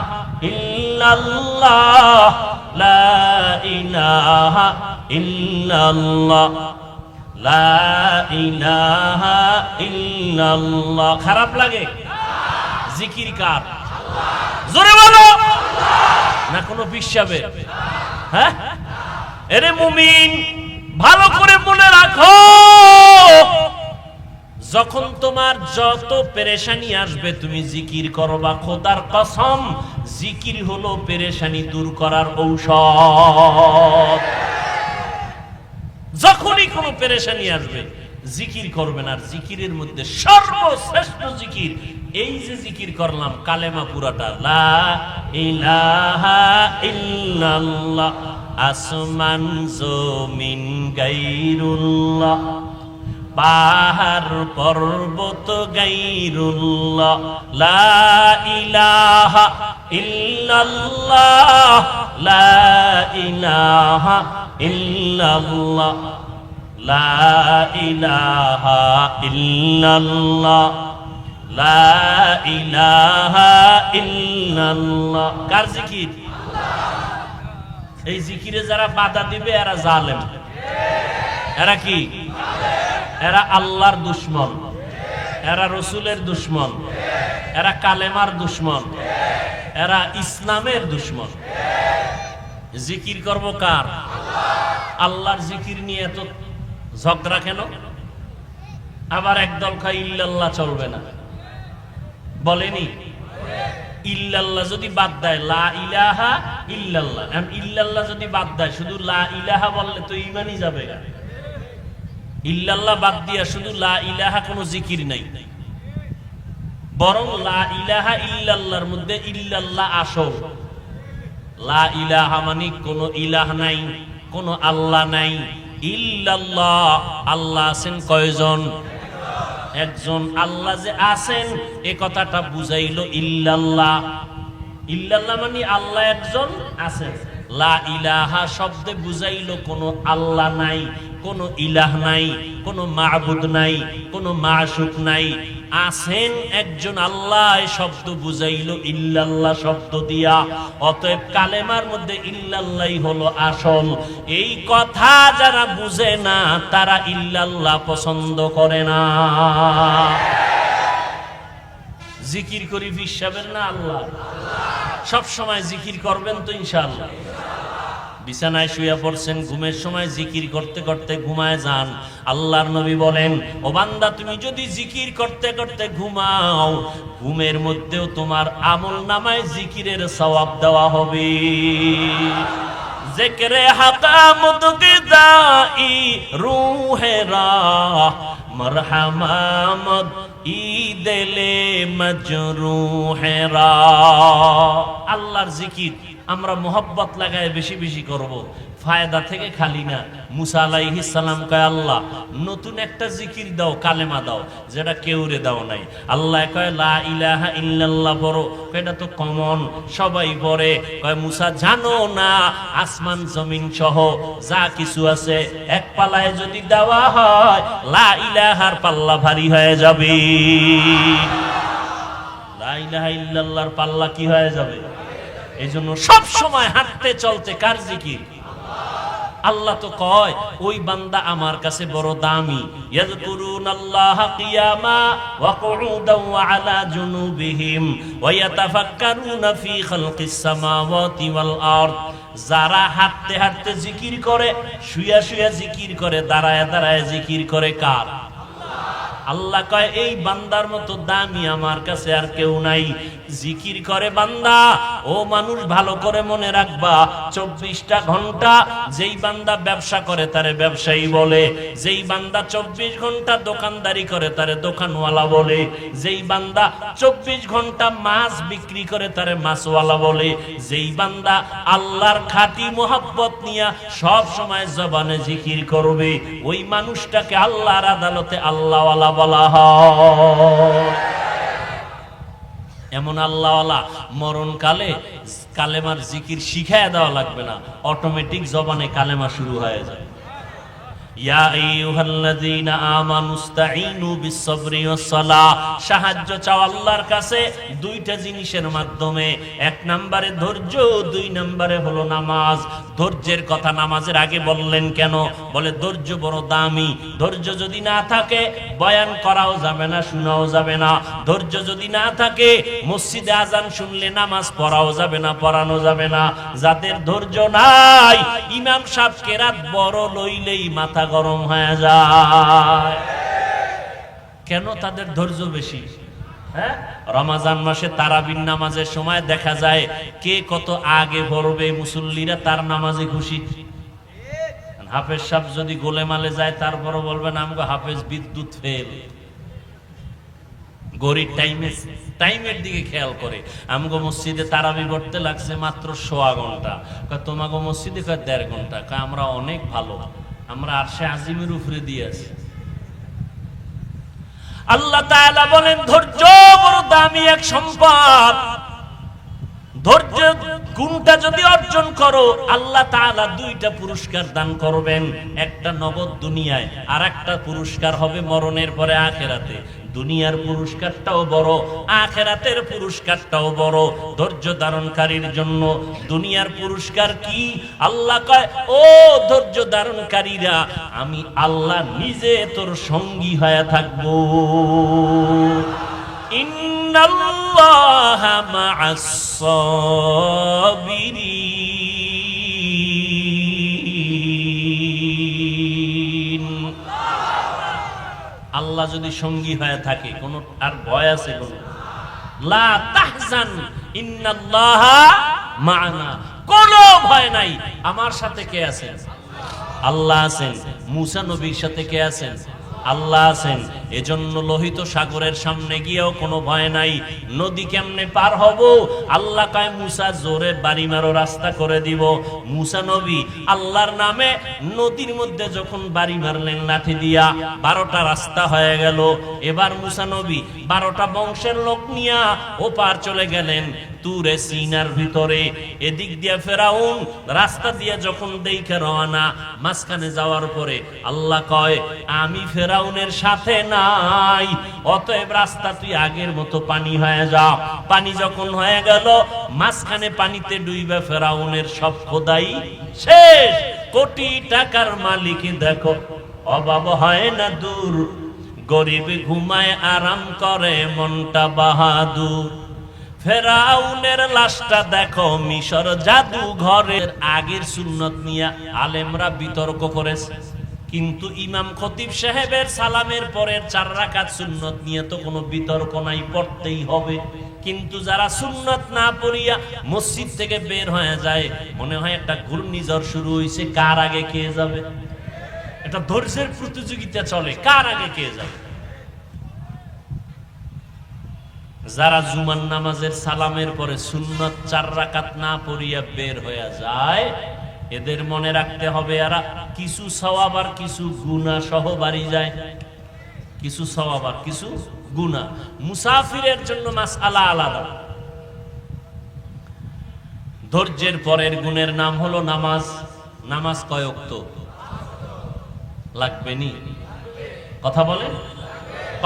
A: ইল্লাল্লাহ, লা ইলাহা ইল্লাল্লাহ, লা ইলাহা ইল্লাল্লাহ। খারাপ লাগে? জিকির কার? জোরে বলো। না কোনো পিসাবে? হ্যাঁ, এরে মুমিন ভালো করে মনে রাখো, যখন তোমার যত পেরেশানি আসবে তুমি জিকির করবা। খোদার কসম, জিকির হলো পেরেশানি দূর করার ঔষধ। যখনই কোনো পেরেশানি আসবে জিকির করবেন। আর জিকিরের মধ্যে সর্বশ্রেষ্ঠ জিকির এই যে জিকির করলাম, কালেমা পুরাটা, লা ইলাহা ইল্লাল্লাহ, আসমান জমিন গায়রুল্লাহ, পাহাড় পর্বত গায়রুল্লাহ, লা ইলাহা ইল্লাল্লাহ, লা ইলাহা ইল্লাল্লাহ, লা ইলাহা ইল্লাল্লাহ, লা ইলাহা ইল্লাল্লাহ। কার জিকির? এই জিকিরে যারা বাধা দিবে এরা জালেম। এরা কি? এরা আল্লাহর দুশমন, এরা রসুলের দুশমন, এরা কালেমার দুশমন, এরা ইসলামের দুশমন। জিকির করব কার? আল্লাহর জিকির নিয়ে এত ঝগড়া কেন? আবার একদল কয় ইল্লাল্লাহ চলবে না। বলেনি ইল্লাল্লাহ যদি বাদ দেয়, লা ইলাহা ইল্লাল্লাহ, ইল্লাল্লাহ যদি বাদ দেয়, শুধু লা ইলাহা বললে তো ঈমানই যাবে। ইল্লাল্লাহ বাদ দিয়া শুধু লা ইলাহা কোনো জিকির নাই। বরং লা ইলাহা ইল্লাল্লাহর মধ্যে ইল্লাল্লাহ আসল। লা ইলাহা মানে কোনো ইলাহ নাই, কোনো আল্লাহ নাই। ইল্লাল্লাহ, আল্লাহ আছেন কয়জন? একজন। আল্লাহ যে আছেন এ কথাটা বুঝাইল ইল্লাল্লাহ। ইল্লাল্লাহ মানে আল্লাহ একজন আছেন। লা ইলাহা শব্দে বুঝাইল কোনো আল্লাহ নাই, কোনো ইলাহ নাই, কোনো মাবুদ নাই, কোনো মাশুক নাই। আছেন একজন আল্লাহ, এই শব্দ বুঝাইল ইল্লাল্লাহ শব্দ দিয়া। অতএব কালেমার মধ্যে ইল্লাল্লাহই হলো আসল। এই কথা যারা বুঝে না তারা ইল্লাল্লাহ পছন্দ করে না। জিকির করি বিশ্বাবেন না আল্লাহ। সব সময় জিকির করবেন তো ইনশাআল্লাহ। বিছানায় শুয়ে পড়ছেন, ঘুমের সময় জিকির করতে করতে ঘুমায় যান। আল্লাহর নবী বলেন, ও বান্দা তুমি যদি জিকির করতে করতে ঘুমাও, ঘুমের মধ্যেও তোমার আমল নামায় জিকিরের সওয়াব দেওয়া হবে। জিকরে হাকামত গিদাই রূহে রাহ, মারহামামদ ঈদেলে মজরুহে রাহ। আল্লাহর জিকির আমরা মোহব্বত লাগায় বেশি বেশি করব, ফায়দা থেকে খালি না। মুসা আলাইহিস সালাম কয়, আল্লাহ নতুন একটা জিকির দাও, কালেমা দাও, যেটা কেউরে দাও নাই। আল্লাহ কয় লা ইলাহা ইল্লাল্লাহ পড়ো। এটা তো কমন, সবাই পড়ে। কয় মুসা জানো না আসমান জমিন সহ যা কিছু আছে এক পাল্লায় যদি দেওয়া হয় লা ইলাহার পাল্লা ভারী হয়ে যাবে। লা ইলাহা ইল্লাল্লাহর পাল্লা কি হয়ে যাবে? এই জন্য সব সময় হাঁটতে চলতে কার জিকির? আল্লাহ তো কয় ওই বান্দা আমার কাছে বড় দামি। ইয়াযকুরুনাল্লাহা কিয়ামা ওয়া কুউদান ওয়া আলা জুনুবিহিম ওয়া ইয়াতাফাক্কারুনা ফি খালকিস সামাওয়াতি ওয়াল আরদ। যারা হাঁটতে হাঁটতে জিকির করে, শুয়া শুয়া জিকির করে, দাঁড়ায় দাঁড়ায় জিকির করে কার? আল্লাহ কয় এই বান্দার মতো দামি আমার কাছে আর কেউ নাই। জিকির করে বান্দা। ও মানুষ ভালো করে মনে রাখবা, 24টা ঘন্টা যেই বান্দা ব্যবসা করে তারে ব্যবসায়ী বলে, যেই বান্দা 24 ঘন্টা দোকানদারি করে তারে দোকানওয়ালা বলে, যেই বান্দা 24 ঘন্টা মাছ বিক্রি করে তারে মাছওয়ালা বলে, যেই বান্দা আল্লাহর খাঁটি মোহাব্বত নিয়ে সব সময় জবানে জিকির করবে, ওই মানুষটাকে আল্লাহর আদালতে আল্লাহওয়ালা বলা হয়। এমন আল্লাহওয়ালা মরণকালে কালেমার জিকির শিখায় দেওয়া লাগবে না, অটোমেটিক জবানে কালেমা শুরু হয়ে যায়। ইয়া আইয়ুহাল্লাযীনা আমানুস্তাঈনু বিস-সাবরি ওয়াস-সালাহ, সাহায্য চাও আল্লাহর কাছে দুইটা জিনিসের মাধ্যমে। এক নম্বরে ধৈর্য, দুই নম্বরে হলো নামাজ। ধৈর্যের কথা নামাজের আগে বললেন কেন? বলে ধৈর্য বড় দামি। ধৈর্য যদি না থাকে বয়ান করাও যাবে না, শোনাও যাবে না। ধৈর্য যদি না থাকে মসজিদে আজান শুনলে নামাজ পড়াও যাবে না, পড়ানো যাবে না। যাদের ধৈর্য নাই, ইমাম সাহেব কেরাত বড় লইলেই মাথা গরম হয়ে যায়। কেন? তাদের ধৈর্য বেশি। হ্যাঁ, রমজান মাসে তারাবির নামাজের সময় দেখা যায় কে কত আগে পড়বে, মুসল্লিরা তার নামাজে খুশি। হাফেজ সাহেব যদি গোলেমালে যায় তারপরও বলবেন আমগো হাফেজ বিদ্যুৎ ফেল। গরিব টাইমের দিকে খেয়াল করে। আমগো মসজিদে তারাবি পড়তে লাগছে মাত্র 1.25 ঘন্টা। তোমাগো মসজিদে 1.5 ঘন্টা। আমরা অনেক ভালো, আমরা আরশে আজিমের উপরে দিয়ে আছি। আল্লাহ তাআলা বলেন ধৈর্য বড় দামি এক সম্পদ। ধৈর্য গুণটা যদি অর্জন করো, আল্লাহ তাআলা 2টা পুরস্কার দান করবেন। একটা নগদ দুনিয়ায়, আর একটা পুরস্কার হবে মরণের পরে আখিরাতে। দুনিয়ার পুরস্কারটাও বড়, আখিরাতের পুরস্কারটাও বড় ধৈর্য ধারণকারীর জন্য। দুনিয়ার পুরস্কার কি? আল্লাহ কয়, ও ধৈর্য ধারণকারীরা, আমি আল্লাহ নিজে তোর সঙ্গী হয়ে থাকবো। ইন্নাল্লাহা মা'আস সাবিরিন। আল্লাহ যদি সঙ্গী হয়ে থাকে, কোন আর ভয় আছে? কোন লা তাহজান ইন্নাল্লাহা মা'ানা, কোন ভয় নাই। আমার সাথে কে আছেন? আল্লাহ আছেন। মুসা নবীর সাথে কে আছেন? আল্লাহ আছেন। এজন্য লোহিত সাগরের সামনে গিয়েও কোনো ভয় নাই। নদী কেমনে পার হব? আল্লাহ কয় মুসা জোরে বাড়ি মারো, রাস্তা করে দিব। মুসা নবী আল্লাহর নামে নদীর মধ্যে যখন বাড়ি মারলেন লাঠি দিয়া, 12টা রাস্তা হয়ে গেল। এবার মুসা নবী 12টা বংশের লোক নিয়া ওপার চলে গেলেন তুরে সিনার ভিতরে। এদিক দিয়া ফেরাউন রাস্তা দিয়া যখন দেখে রওনা, মাঝখানে যাওয়ার পরে আল্লাহ কয় আমি ফেরাউনের সাথে নাই, অতএব রাস্তা তুই আগের মতো পানি হয়ে যা। পানি যখন হয়ে গেল, মাঝখানে পানিতে ডুইবা ফেরাউনের সব খোদাই শেষ। কোটি টাকার মালিক দেখো অভাব হয় না দূর, গরিব ঘুমায় আরাম করে মনটা বাহাদুর। ফেরাউনের লাশটা দেখো মিশর জাদু ঘরের। আগের সুন্নত নিয়ে আলেমরা বিতর্ক করেছে, কিন্তু ইমাম খতিব সাহেবের সালামের পরের 4 রাকাত সুন্নত নিয়ে তো কোনো বিতর্ক নাই, পড়তেই হবে। কিন্তু যারা সুন্নত না পড়িয়া মসজিদ থেকে বের হয়ে যায়, মনে হয় একটা ঘূর্ণিঝড় শুরু হয়েছে, কার আগে কে যাবে। এটা ধৈর্যের প্রতিযোগিতা চলে, কার আগে কে যাবে। যারা জুমার নামাজের সালামের পরে সুন্নত 4 রাকাত না পড়িয়া বের হয়ে যায়, এদের মনে রাখতে হবে এরা কিছু সওয়াব আর কিছু গুনাহ সহ বাড়ি যায়। কিছু সওয়াব আর কিছু গুনাহ। মুসাফিরের জন্য মাসআলা আলাদা। ধৈর্যের পরের গুণের নাম হলো নামাজ। নামাজ কয় ওয়াক্ত লাগবে? নি কথা বলে।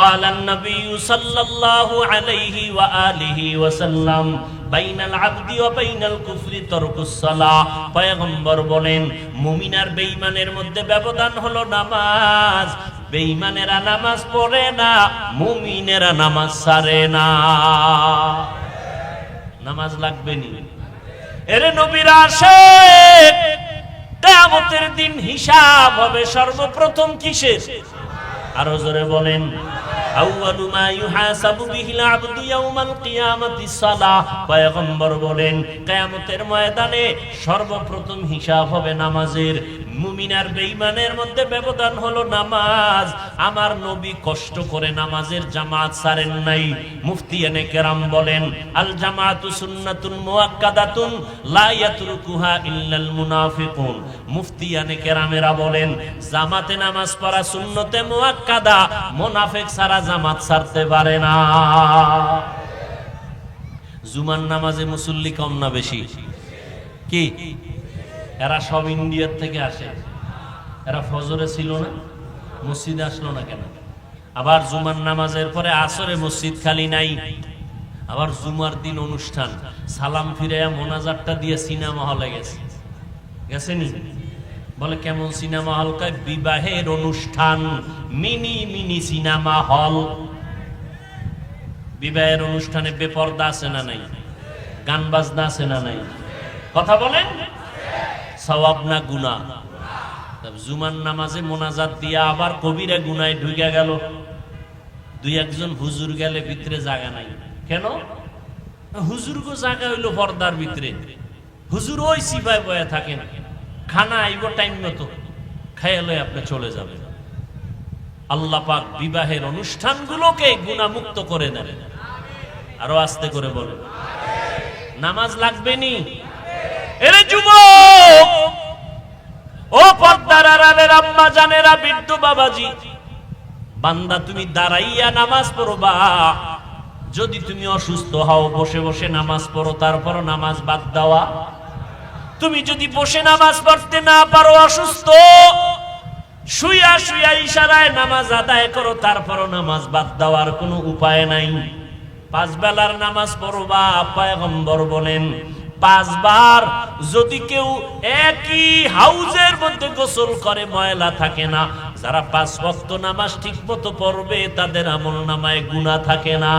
A: قال النبي صلى الله عليه وآله وسلم بين العبد وبين الكفر ترك الصلاة। পয়গম্বর বলেন মুমিন আর বেঈমানের মধ্যে ব্যবধান হলো নামাজ। বেঈমানেরা নামাজ পড়ে না, মুমিনেরা নামাজ ছাড়ে না। নামাজ লাগবে নি? এরে নবীর আশিক, কিয়ামতের দিন হিসাব হবে সর্বপ্রথম কিসের? আরো জোরে বলেন। আউয়ালু মা ইউহাসাবু বিহিল আবদু ইয়াউমাল কিয়ামাতিস সালাহ। পয়গম্বর বলেন কিয়ামতের ময়দানে সর্বপ্রথম হিসাব হবে নামাজের। মুমিন আর বেঈমানের মধ্যে ব্যবধান হলো নামাজ। আমার নবী কষ্ট করে নামাজের জামাত ছাড়েন নাই। মুফতিয়ানে কেরাম বলেন আল জামাতু সুন্নাতুন মুআক্কাদাতুন লা ইয়াতরুকুহা ইল্লাল মুনাফিকুন। মুফতিয়ানে কেরামেরা বলেন জামাতে নামাজ পড়া সুন্নতে মুআক্কাদা, মুনাফিক ছাড়া জামাত ছাড়তে পারে না। জুমার নামাজে মুসল্লি কম না বেশি? কি এরা সব ইন্ডিয়ার থেকে আসে? এরা ফজরে ছিল না, মসজিদে আসলো না কেন? আবার জুমার নামাজের পরে আসরে মসজিদ খালি নাই। আবার জুমার দিন অনুষ্ঠান, সালাম ফিরাইয়া মোনাজাতটা দিয়ে সিনেমা হলে গেছেনি? বলে কেমন সিনেমা হল? কয় বিবাহের অনুষ্ঠান, মিনি মিনি সিনেমা হল। বিবাহের অনুষ্ঠানে বেপর্দা আছে না নাই? গান বাজনা আছে না নাই? কথা বলেন, সওয়াব না গুনাহ? জুমার নামাজে মোনাজাত দিয়া আবার কবিরা গুনায় ঢুকে গেল। দুই একজন হুজুর গেলে ভিতরে জায়গা নাই। কেন? হুজুর গো জায়গা হইলো পর্দার ভিতরে। হুজুর ওই সিপায় বয়ে থাকেন, খানা আইব টাইম মতো, খাইলে আপনি চলে যাবেন। আল্লাহ পাক বিবাহের অনুষ্ঠানগুলোকে গুনাহমুক্ত করে দেন। আরো আস্তে করে বলেন, নামাজ লাগবে নি? এরে যুবক, ও পর্দার আড়ালের আম্মা জানেরা, বৃদ্ধ বাবাজি, বান্দা তুমি দাঁড়াইয়া নামাজ পড়বা। যদি তুমি অসুস্থ হও বসে বসে নামাজ পড়ো, তারপর নামাজ বাদ দেওয়া। তুমি যদি বসে নামাজ পড়তে না পারো, অসুস্থ, শুইয়া শুইয়া ইশারায় নামাজ আদায় করো, তারপরও নামাজ বাদ দেওয়ার কোনো উপায় নাই। 5 বেলার নামাজ পড়বা। পয়গম্বর বলেন 5 বার যদি কেউ একই হাউজের মধ্যে গোসল করে ময়লা থাকে না। যারা 5 ওয়াক্ত নামাজ ঠিক মতো পড়বে তাদের আমলনামায় গুনাহ থাকে না।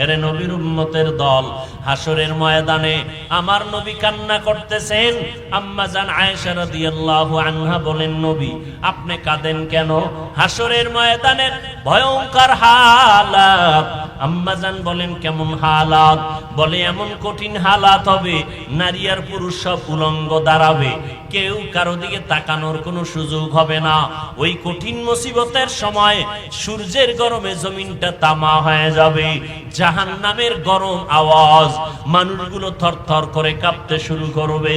A: এরে নবীর উম্মতের দল, হাসরের ময়দানে আমার নবী কান্না করতেছেন। আম্মা জান আয়েশা রাদিয়াল্লাহু আনহা বলেন, নবী আপনি কাঁদেন কেন? হাসরের ময়দানের ভয়ঙ্কর হালাত। আম্মা জান বলেন কেমন হালাত? বলে এমন কঠিন হালাত হবে, নারী আর পুরুষ সব উলঙ্গ দাঁড়াবে, কেউ কারো দিকে তাকানোর কোনো সুযোগ হবে না। ওই কঠিন মুসিবতের সময় সূর্যের গরমে জমিনটা তামা হয়ে যাবে। জাহান্নামের গরম আওয়াজ, মানুষগুলো থরথর করে কাঁপতে শুরু করবে।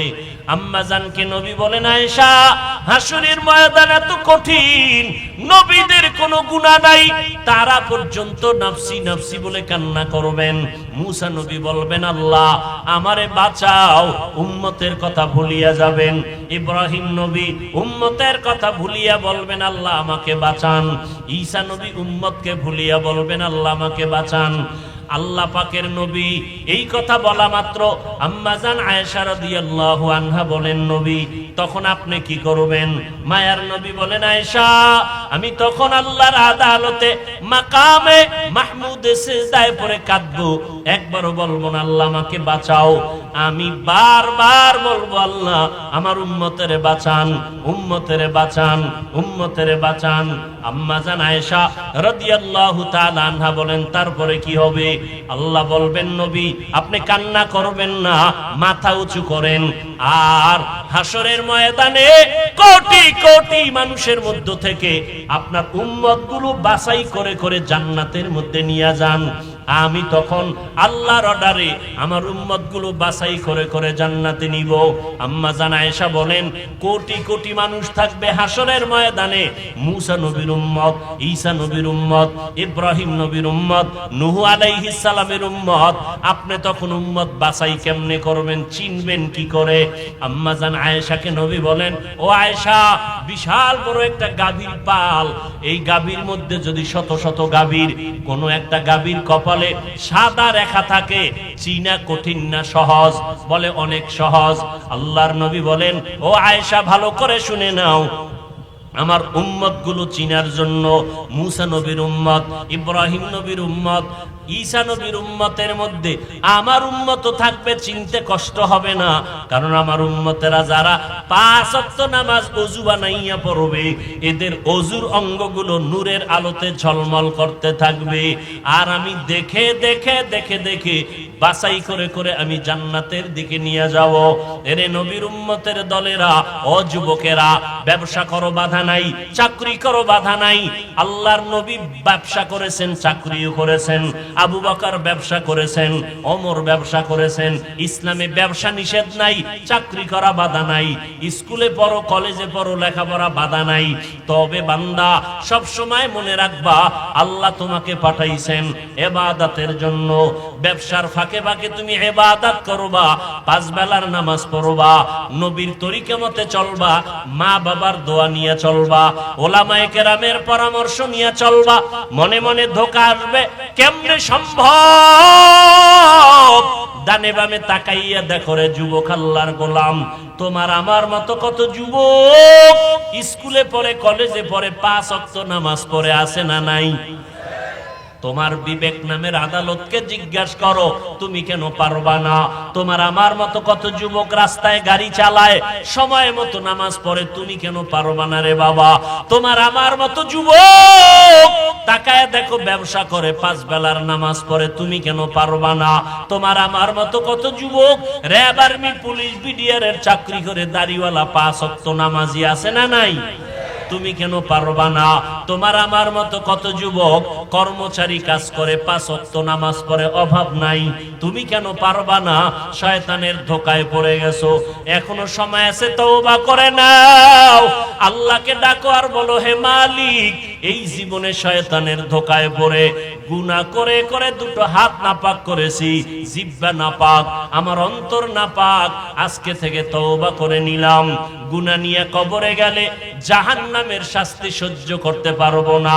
A: আম্মা জানকে নবী বলেন, আয়েশা হাসরের ময়দান এত কঠিন, নবীদের কোনো গুনাহ নাই, তারা পর্যন্ত নাফসি নাফসি বলে কান্না করবেন। মুসা নবী বলবেন, আল্লাহ আমারে বাঁচাও, উম্মতের কথা ভুলিয়া যাবেন। ইব্রাহিম নবী উম্মতের কথা ভুলিয়া বলবেন, আল্লাহ আমাকে বাঁচান। ঈসা নবী উম্মতকে ভুলিয়া বলবেন, আল্লাহ আমাকে বাঁচান। আল্লাহ পাকের নবী এই কথা বলা মাত্র আম্মা জান আয়েশা রাদিয়াল্লাহু আনহা বলেন, নবী তখন আপনি কি করবেন? মায়ার নবী বলেন, আয়েশা আমি তখন আল্লাহর আদালতে মাকামে মাহমুদে সিজদায় পড়ে কাঁদবো, একবারও বলবো না আল্লাহ আমাকে বাঁচাও। আমি বারবার বলবো, আল্লাহ আমার উম্মতের বাঁচান, উম্মতের বাঁচান, উম্মতের বাঁচান। আম্মা জান আয়েশা রাদিয়াল্লাহু তাআলা আনহা বলেন, তারপরে কি হবে? আল্লাহ বলবেন, নবী আপনি কান্না করবেন না, মাথা উঁচু করেন, আর হাসরের ময়দানে কোটি কোটি মানুষের মধ্য থেকে আপনার উম্মতগুলো বাছাই করে করে জান্নাতের মধ্যে নিয়ে যান। আমি তখন আল্লাহর অর্ডারে আমার উম্মতগুলো বাছাই করে করে জান্নাতে নিব। আম্মা জান আয়েশা বলেন, কোটি কোটি মানুষ থাকবে হাসরের ময়দানে। মুসা নবীর উম্মত, ঈসা নবীর উম্মত, ইব্রাহিম নবীর উম্মত, নূহ আলাইহিস সালামের উম্মত। আপনি তখন উম্মত বাছাই কেমনে করবেন, চিনবেন কি করে? আম্মা জান আয়েশাকে নবী বলেন, ও আয়েশা বিশাল বড় একটা গাভীর পাল, এই গাভীর মধ্যে যদি শত শত গাভীর কোন একটা গাভীর কপালে সাদা রেখা থাকে, চিনা কঠিন না সহজ? বলে অনেক সহজ। আল্লাহর নবী বলেন, ও আয়েশা ভালো করে শুনে নাও, আমার উম্মত গুলো চিনার জন্য মুসা নবীর উম্মত, ইব্রাহিম নবীর উম্মত, ঈসা নবীর উম্মতের মধ্যে আমার উম্মত থাকবে, চিনতে কষ্ট হবে না, কারণ আমার উম্মতেরা যারা 5 ওয়াক্ত নামাজ ওযু বানাইয়া পড়বে, এদের ওযুর অঙ্গগুলো নূরের আলোতে ঝলমল করতে থাকবে। আর আমি দেখে দেখে দেখে দেখে বাছাই করে করে আমি জান্নাতের দিকে নিয়ে যাব। এরে নবীর উম্মতের দলেরা, ও যুবকেরা, ব্যবসা করো বাধা নাই, চাকরি করো বাধা নাই। আল্লাহর নবী ব্যবসা করেছেন, চাকরিও করেছেন, আবু বকর ব্যবসা করেছেন, ওমর ব্যবসা করেছেন। ইসলামে ব্যবসা নিষেধ নাই, চাকরি করা বাধা নাই, স্কুলে পড়ো, কলেজে পড়ো, লেখাপড়া বাধা নাই। তবে বান্দা সব সময় মনে রাখবা, আল্লাহ তোমাকে পাঠাইছেন ইবাদতের জন্য। ব্যবসার ফাঁকে ফাঁকে তুমি ইবাদত করবা, 5 বেলার নামাজ পড়বা, নবীর তরিকা মতে চলবা, মা বাবার দোয়া নিয়ে চলবা, ওলামায়ে কেরামের পরামর্শ নিয়ে চলবা। মনে মনে ধোঁকা আসবে, কেমনে সম্ভব? ডানে বামে তাকাইয়া দেখো রে যুবক, আল্লাহর গোলাম, তোমার আমার মতো কত যুবক স্কুলে পড়ে, কলেজে পড়ে, 5 ওয়াক্ত নামাজ পড়ে, আছে না নাই? তোমার বিবেক নামের আদালতকে জিজ্ঞাসা করো, তুমি কেন পারবা না? তোমার আমার মতো কত যুবক রাস্তায় গাড়ি চালায়, সময় মতো নামাজ পড়ে, তুমি কেন পারবা না রে বাবা? তোমার আমার মতো যুবক তাকায় দেখো ব্যবসা করে, 5 বেলার নামাজ পড়ে, তুমি কেন পারবা না? তোমার আমার মতো কত যুবক র‍্যাব, আর্মি, পুলিশ, বিডিআর এর চাকরি করে, দাড়িওয়ালা, 5 ওয়াক্ত নামাজি, আছে না নাই? তুমি কেন পারবা না? তোমার আমার মতো কত যুবক কর্মচারী কাজ করে, 5 ওয়াক্ত নামাজ পড়ে, অভাব নাই, তুমি কেন পারবা না? শয়তানের ধোঁকায় পড়ে গেছো, এখনো সময় আছে, তওবা করে নাও, আল্লাহকে ডাকো আর বলো, হে মালিক, এই জীবনে শয়তানের ধোঁকায় পড়ে গুনাহ করে করে 2টো হাত নাপাক করেছি, জিহ্বা নাপাক, আমার অন্তর নাপাক, আজকে থেকে তওবা করে নিলাম। গুনাহ নিয়ে কবরে গেলে জাহান্নামের শাস্তি সহ্য করতে পারবো না।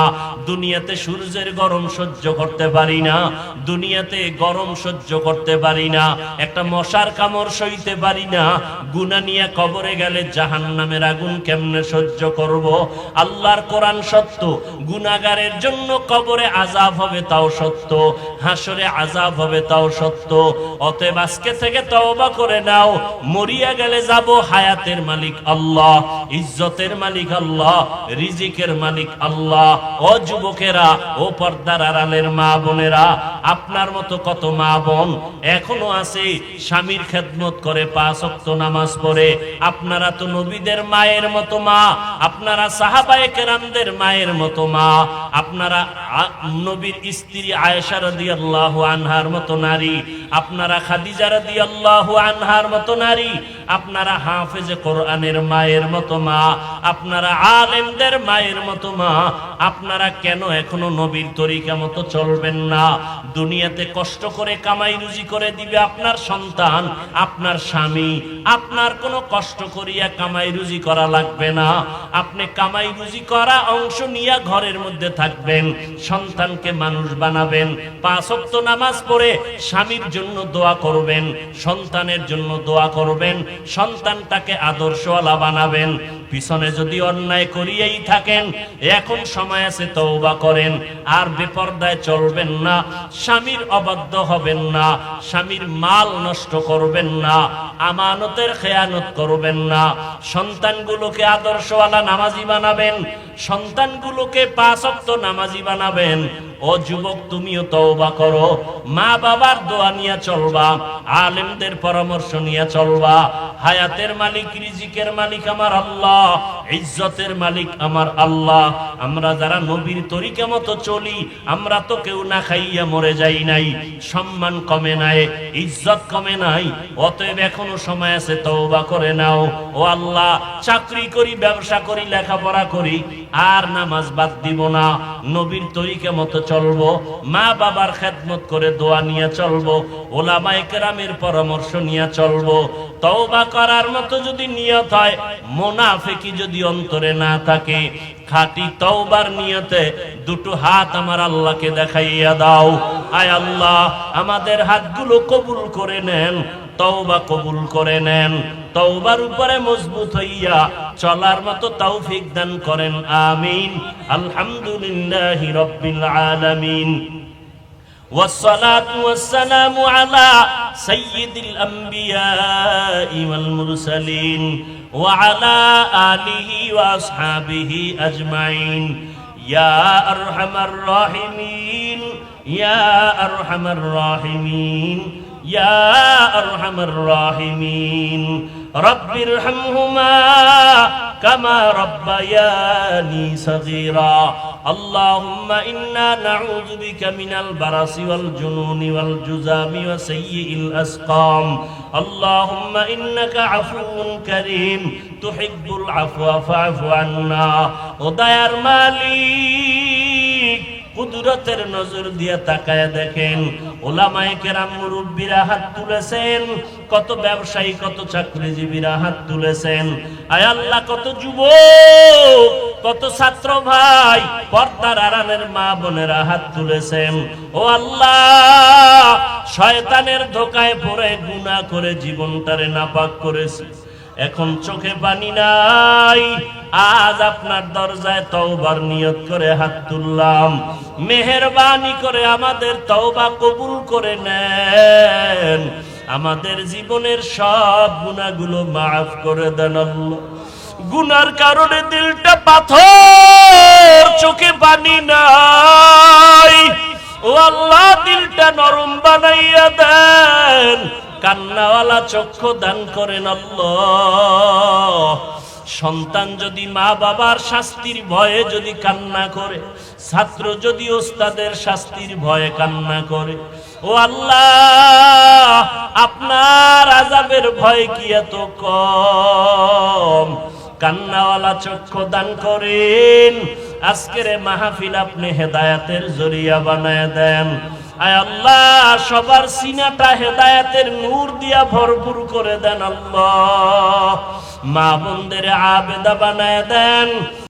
A: দুনিয়াতে সূর্যের গরম সহ্য করতে পারি না, দুনিয়াতে গরম সহ্য করতে পারি না, একটা মশার কামড় সইতে পারি না। গুনাহ নিয়ে কবরে গেলে জাহান্নামের আগুন কেমনে সহ্য করব? আল্লাহর কোরআন সত্য, গুনাহগারের জন্য কবরে আযাব হবে তাও সত্য, হাসরে আযাব হবে তাও সত্য। অতএব আজকে থেকে তওবা করে নাও। মরিয়া গেলে যাব, হায়াতের মালিক আল্লাহ, ইজ্জতের মালিক আল্লাহ, রিজিকের মালিক আল্লাহ। ও যুবকেরা, ও পর্দার আড়ালের মা বোনেরা, আপনার মতো কত মা বোন এখনো আছে স্বামীর খেদমত করে, 5 ওয়াক্ত নামাজ পড়ে। আপনারা তো নবীদের মায়ের মতো মা, আপনারা সাহাবায়ে কেরামদের মায়ের মতো মা, আপনারা নবীর স্ত্রী আয়েশা রাদিয়াল্লাহু আনহার মতো নারী, আপনারা খাদিজা রাদিয়াল্লাহু আনহার মতো নারী, আপনারা হাফেজে কোরআনের মায়ের মতো মা, আপনারা আলেমদের মায়ের মতো মা। আপনারা কেন এখনো নবীর তরিকা মতো চলবেন না? দুনিয়াতে কষ্ট করে কামাই রুজি করে দিবে আপনার সন্তান, আপনার স্বামী। আপনার কোনো কষ্ট করিয়া কামাই রুজি করা লাগবে না, আপনি কামাই রুজি করা অংশ নিয়ে ঘরের মধ্যে থাকবেন, সন্তানকে মানুষ বানাবেন, 5 ওয়াক্ত নামাজ পড়ে স্বামীর জন্য দোয়া করবেন, সন্তানের জন্য দোয়া করবেন, সন্তানটাকে আদর্শওয়ালা বানাবেন। পিছনে যদি অন্যায় করিয়েই থাকেন, এখন সময় আছে, তওবা করেন। আর বেপরদায় চলবেন না, স্বামীর অবাধ্য হবেন না, স্বামীর মাল নষ্ট করবেন না, আমানতের খেয়ানত করবেন না। সন্তানগুলোকে আদর্শওয়ালা নামাজি বানাবেন, সন্তানগুলোকে 5 ওয়াক্ত নামাজি বানাবেন। ও যুবক, তুমিও তওবা করো, মা বাবার দোয়া নিয়ে চলবা, আলেমদের পরামর্শ নিয়ে চলবা। হায়াতের মালিক, রিজিকের মালিক আমার আল্লাহ, ইজ্জতের মালিক আমার আল্লাহ। আমরা যারা নবীর তরিকা মতো চলি, আমরা তো কেউ না খাইয়া মরে যাই নাই, সম্মান কমে নাই, ইজ্জত কমে নাই। অতএব এখনো সময় আছে, তওবা করে নাও। ও আল্লাহ, চাকরি করি, ব্যবসা করি, লেখাপড়া করি, আর নামাজ বাদ দিব না, নবীর তরিকা মতো চলবো, মা বাবার খেদমত করে দোয়া নিয়ে চলবো, ওলামায়ে কেরামের পরামর্শ নিয়ে চলবো। তওবা করার মতো যদি নিয়ত হয়, মুনাফিকি যদি অন্তরে না থাকে, খাঁটি তওবার নিয়তে 2টো হাত আমার আল্লাহকে দেখাইয়া দাও। আয় আল্লাহ, আমাদের হাতগুলো কবুল করে নেন, তওবা কবুল করে নেন, তওবার উপরে মজবুত হইয়া চলার মতো তৌফিক দান করেন, আমিন। আলহামদুলিল্লাহি রাব্বিল আলামিন। والصلاة والسلام على سيد الأنبياء والمرسلين وعلى آله وأصحابه أجمعين يا أرحم الراحمين يا أرحم الراحمين يا أرحم الراحمين رب ارحمهما كما ربياني صغيرا اللهم إنا نعوذ بك من البرص والجنون والجذام وسيء الأسقام اللهم إنك عفو كريم تحب العفو فاعف عنا ودير মালিক কুদরতের নজর দিয়ে তাকায় দেখেন ওলামায়ে কেরাম মুরব্বিরা হাত তুলেছেন, কত ব্যবসায়ী কত চাকরিজীবীরা হাত তুলেছেন। আয় আল্লাহ, কত যুবক কত ছাত্র ভাই পর্দার আড়ালের মা বোনেরা হাত তুলেছেন। ও আল্লাহ, শয়তানের ধোকায় পড়ে গুনাহ করে জীবনটারে নাপাক করেছি, এখন চোখে পানি নাই। আজ আপনার দরজায় তওবার নিয়ত করে হাত তুললাম, মেহেরবানি করে আমাদের তওবা কবুল করে নেন, আমাদের জীবনের সব গুনাহগুলো মাফ করে দেন আল্লাহ। গুনার কারণে দিলটা পাথর, চোখে পানি নাই। ও আল্লাহ, দিলটা নরম বানাইয়া দেন, কান্নাওয়ালা চক্ষু দান করেন আল্লাহ। সন্তান যদি মা বাবার শাস্তির ভয়ে যদি কান্না করে, ছাত্র যদি ওস্তাদের শাস্তির ভয়ে কান্না করে, ও আল্লাহ, আপনার আযাবের ভয় কি এত কম? কান্নাওয়ালা চক্ষু দান করেন। আজকের মাহফিল আপনি হেদায়েতের জরিয়া বানায় দেন। আয় আল্লাহ, সবার সিনাটা হেদায়েতের নূর দিয়া ভরপুর করে দেন আল্লাহ। মা বোনদের আবেদা বানায় দেন।